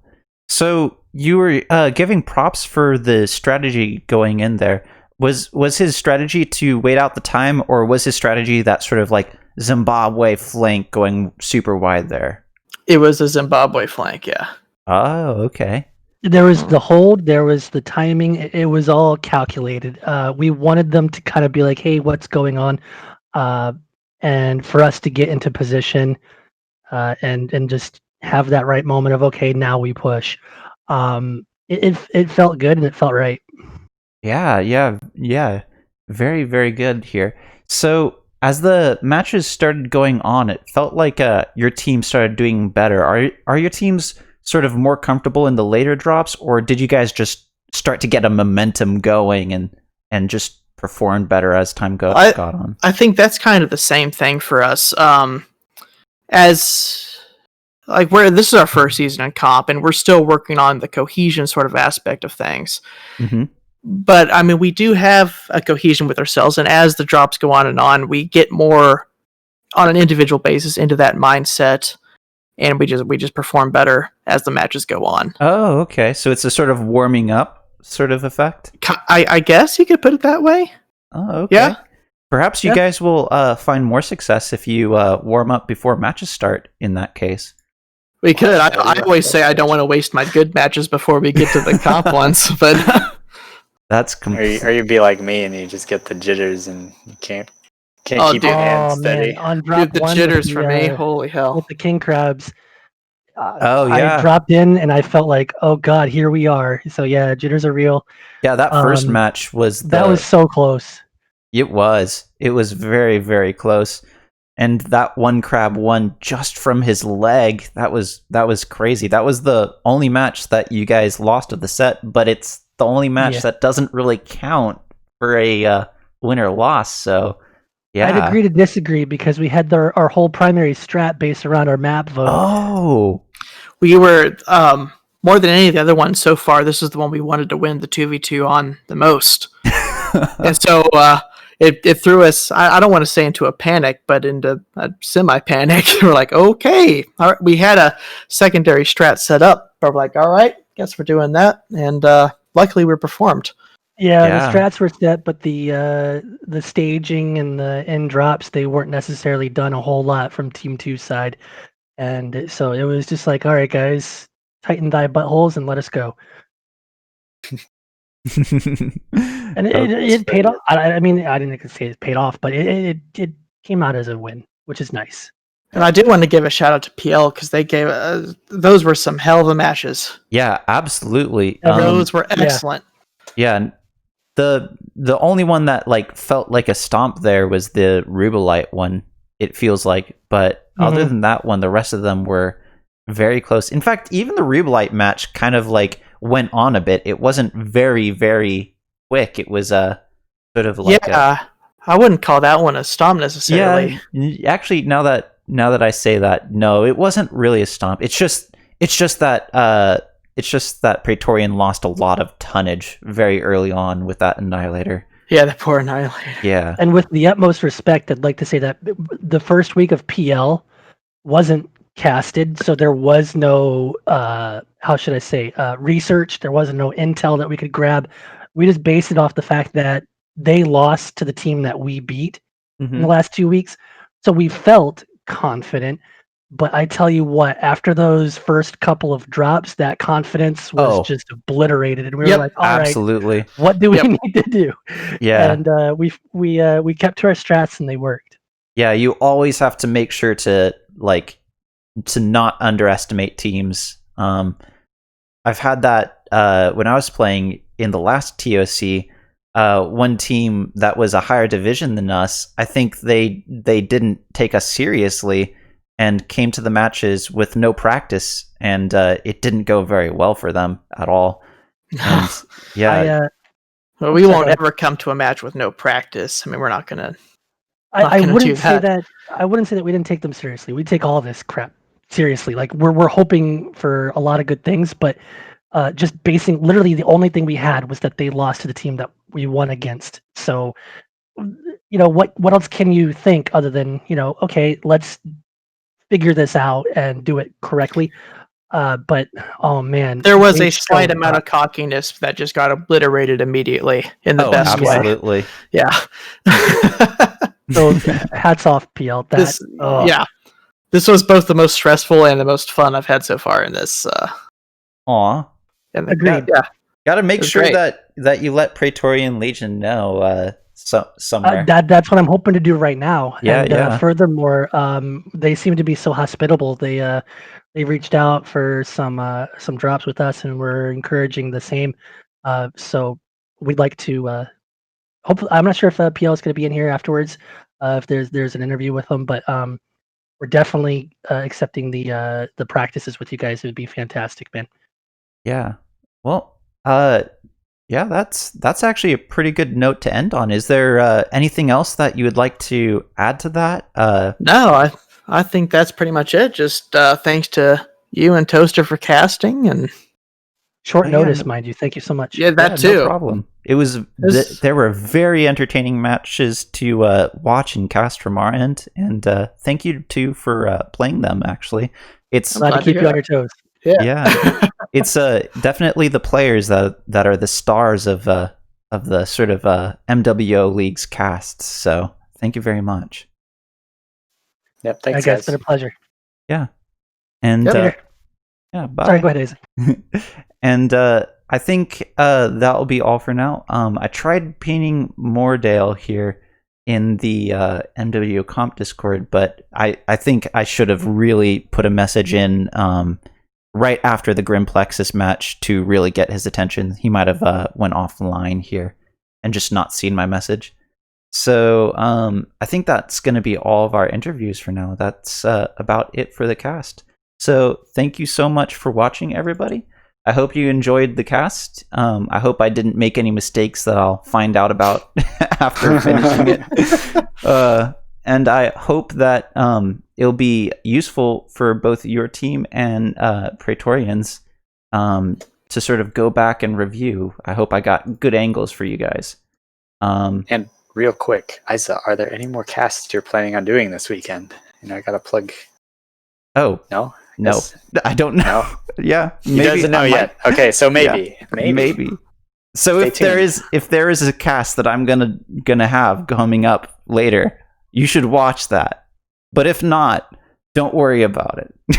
So you were giving props for the strategy going in there. Was his strategy to wait out the time, or was his strategy that sort of like Zimbabwe flank going super wide there? It was a Zimbabwe flank, yeah. Oh, okay. There was the hold, there was the timing. It was all calculated. We wanted them to kind of be like, "Hey, what's going on?" And for us to get into position and just have that right moment of, "Okay, now we push." It felt good and it felt right. Yeah. Very, very good here. So as the matches started going on, it felt like your team started doing better. Are your teams sort of more comfortable in the later drops, or did you guys just start to get a momentum going and just perform better as time got on? I think that's kind of the same thing for us. As like this is our first season in comp, and we're still working on the cohesion sort of aspect of things. Mm-hmm. But I mean, we do have a cohesion with ourselves, and as the drops go on, we get more on an individual basis into that mindset, and we just perform better as the matches go on. Oh, okay. So it's a sort of warming up sort of effect? I guess you could put it that way. Oh, okay. Yeah. Perhaps you guys will find more success if you warm up before matches start in that case. We could. I always say I don't want to waste my good matches before we get to the comp ones, but... That's or you be like me and you just get the jitters and you can't keep your hands steady. Man. On drop the one jitters with for me, holy hell. with the king crabs. yeah. I dropped in and I felt like, oh god, here we are. So yeah, jitters are real. Yeah, that first match was that was so close. It was very, very close. And that one crab won just from his leg. That was crazy. That was the only match that you guys lost of the set, but it's the only match that doesn't really count for a win or loss. So, yeah. I'd agree to disagree because we had our whole primary strat based around our map vote. Oh. We were, more than any of the other ones so far, this is the one we wanted to win the 2v2 on the most. And so it threw us, I don't want to say into a panic, but into a semi-panic. We're like, okay. All right. We had a secondary strat set up, but we're like, all right, guess we're doing that. And luckily we performed. Yeah, the strats were set, but the staging and the end drops, they weren't necessarily done a whole lot from Team 2's side. And so it was just like, all right, guys, tighten thy buttholes and let us go. And it paid off. I mean, I didn't say it paid off, but it came out as a win, which is nice. And I do want to give a shout out to PL because they gave those were some hell of a matches. Yeah, absolutely. Those were excellent. Yeah, the only one that felt like a stomp there was the RUBELLITE one. It feels like, but other than that one, the rest of them were very close. In fact, even the RUBELLITE match kind of went on a bit. It wasn't very, very quick. It was sort of I wouldn't call that one a stomp necessarily. Yeah, actually, now that I say that, no, it wasn't really a stomp. It's just that Praetorian lost a lot of tonnage very early on with that Annihilator. Yeah, the poor Annihilator. Yeah. And with the utmost respect, I'd like to say that the first week of PL wasn't casted, so there was no research. There wasn't no intel that we could grab. We just based it off the fact that they lost to the team that we beat in the last 2 weeks. So we felt confident. But I tell you what, after those first couple of drops, that confidence was just obliterated, and we were like, "All absolutely. right, what do we need to do?" Yeah, and we kept to our strats, and they worked. Yeah, you always have to make sure to not underestimate teams. I've had that when I was playing in the last ToC. One team that was a higher division than us, I think they didn't take us seriously and came to the matches with no practice, and it didn't go very well for them at all. And, well, we won't ever come to a match with no practice. I mean, we're not gonna. I wouldn't say that. I wouldn't say that we didn't take them seriously. We take all this crap seriously. We're hoping for a lot of good things, but just basing literally the only thing we had was that they lost to the team that we won against. So, what else can you think other than okay, let's figure this out and do it correctly. But oh man, there was a slight amount of cockiness that just got obliterated immediately in the best way. Absolutely. Yeah. So hats off, PL. This was both the most stressful and the most fun I've had so far in this. Aw. Agreed. Yeah. Got to make It's sure great. that you let Praetorian Legion know somewhere. That's what I'm hoping to do right now. Yeah, and yeah. Furthermore, they seem to be so hospitable. They reached out for some drops with us, and we're encouraging the same. So we'd like to. Hopefully, I'm not sure if PL is going to be in here afterwards. If there's an interview with them, but we're definitely accepting the practices with you guys. It would be fantastic, man. Yeah. Well, yeah, that's actually a pretty good note to end on. Is there anything else that you would like to add to that? No, I think that's pretty much it. Just thanks to you and Toaster for casting, and Short yeah, notice, no- mind you. Thank you so much. yeah, that too. No problem. It was there were very entertaining matches to watch and cast from our end, and thank you too for playing them. Actually, it's Glad to keep you on your toes. yeah, it's definitely the players that are the stars of the sort of MWO League's casts. So thank you very much. Yep, thanks, I guess guys. it's been a pleasure. Yeah, and Later. yeah, bye. Sorry, go ahead, Izzy. And I think that will be all for now. I tried painting Moordale here in the MWO Comp Discord, but I think I should have really put a message in right after the Grim Plexus match to really get his attention. He might have went offline here and just not seen my message. So I think that's going to be all of our interviews for now. That's about it for the cast. So thank you so much for watching, everybody. I hope you enjoyed the cast. I hope I didn't make any mistakes that I'll find out about after finishing it. And I hope that it'll be useful for both your team and Praetorians to sort of go back and review. I hope I got good angles for you guys. And real quick, Isa, are there any more casts you're planning on doing this weekend? I got to plug. Oh, No? no. Yes? I don't know. No? Yeah, He doesn't know yet. Okay, so maybe. Maybe. So Stay if there is a cast that I'm gonna have coming up later, you should watch that. But if not, don't worry about it.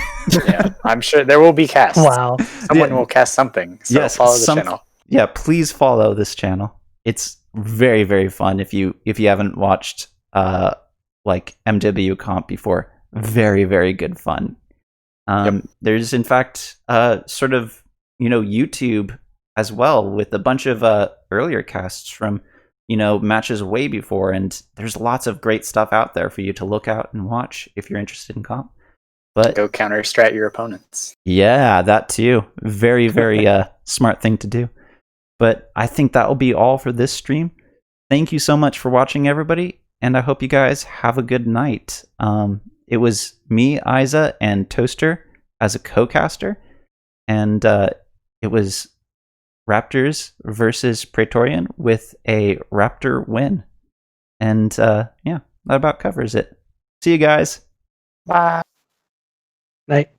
Yeah, I'm sure there will be casts. Wow. Someone will cast something. So Yes, follow the channel. Yeah, please follow this channel. It's very, very fun. If you haven't watched like MW Comp before, very, very good fun. There's in fact sort of YouTube as well with a bunch of earlier casts from matches way before, and there's lots of great stuff out there for you to look out and watch if you're interested in comp. But Go counter strat your opponents. yeah, that too. Very, very smart thing to do. But I think that will be all for this stream. Thank you so much for watching, everybody, and I hope you guys have a good night. It was me, Isa, and Toaster as a co-caster, and it was Raptors versus Praetorian with a Raptor win. And yeah, that about covers it. See you guys. Bye. Night.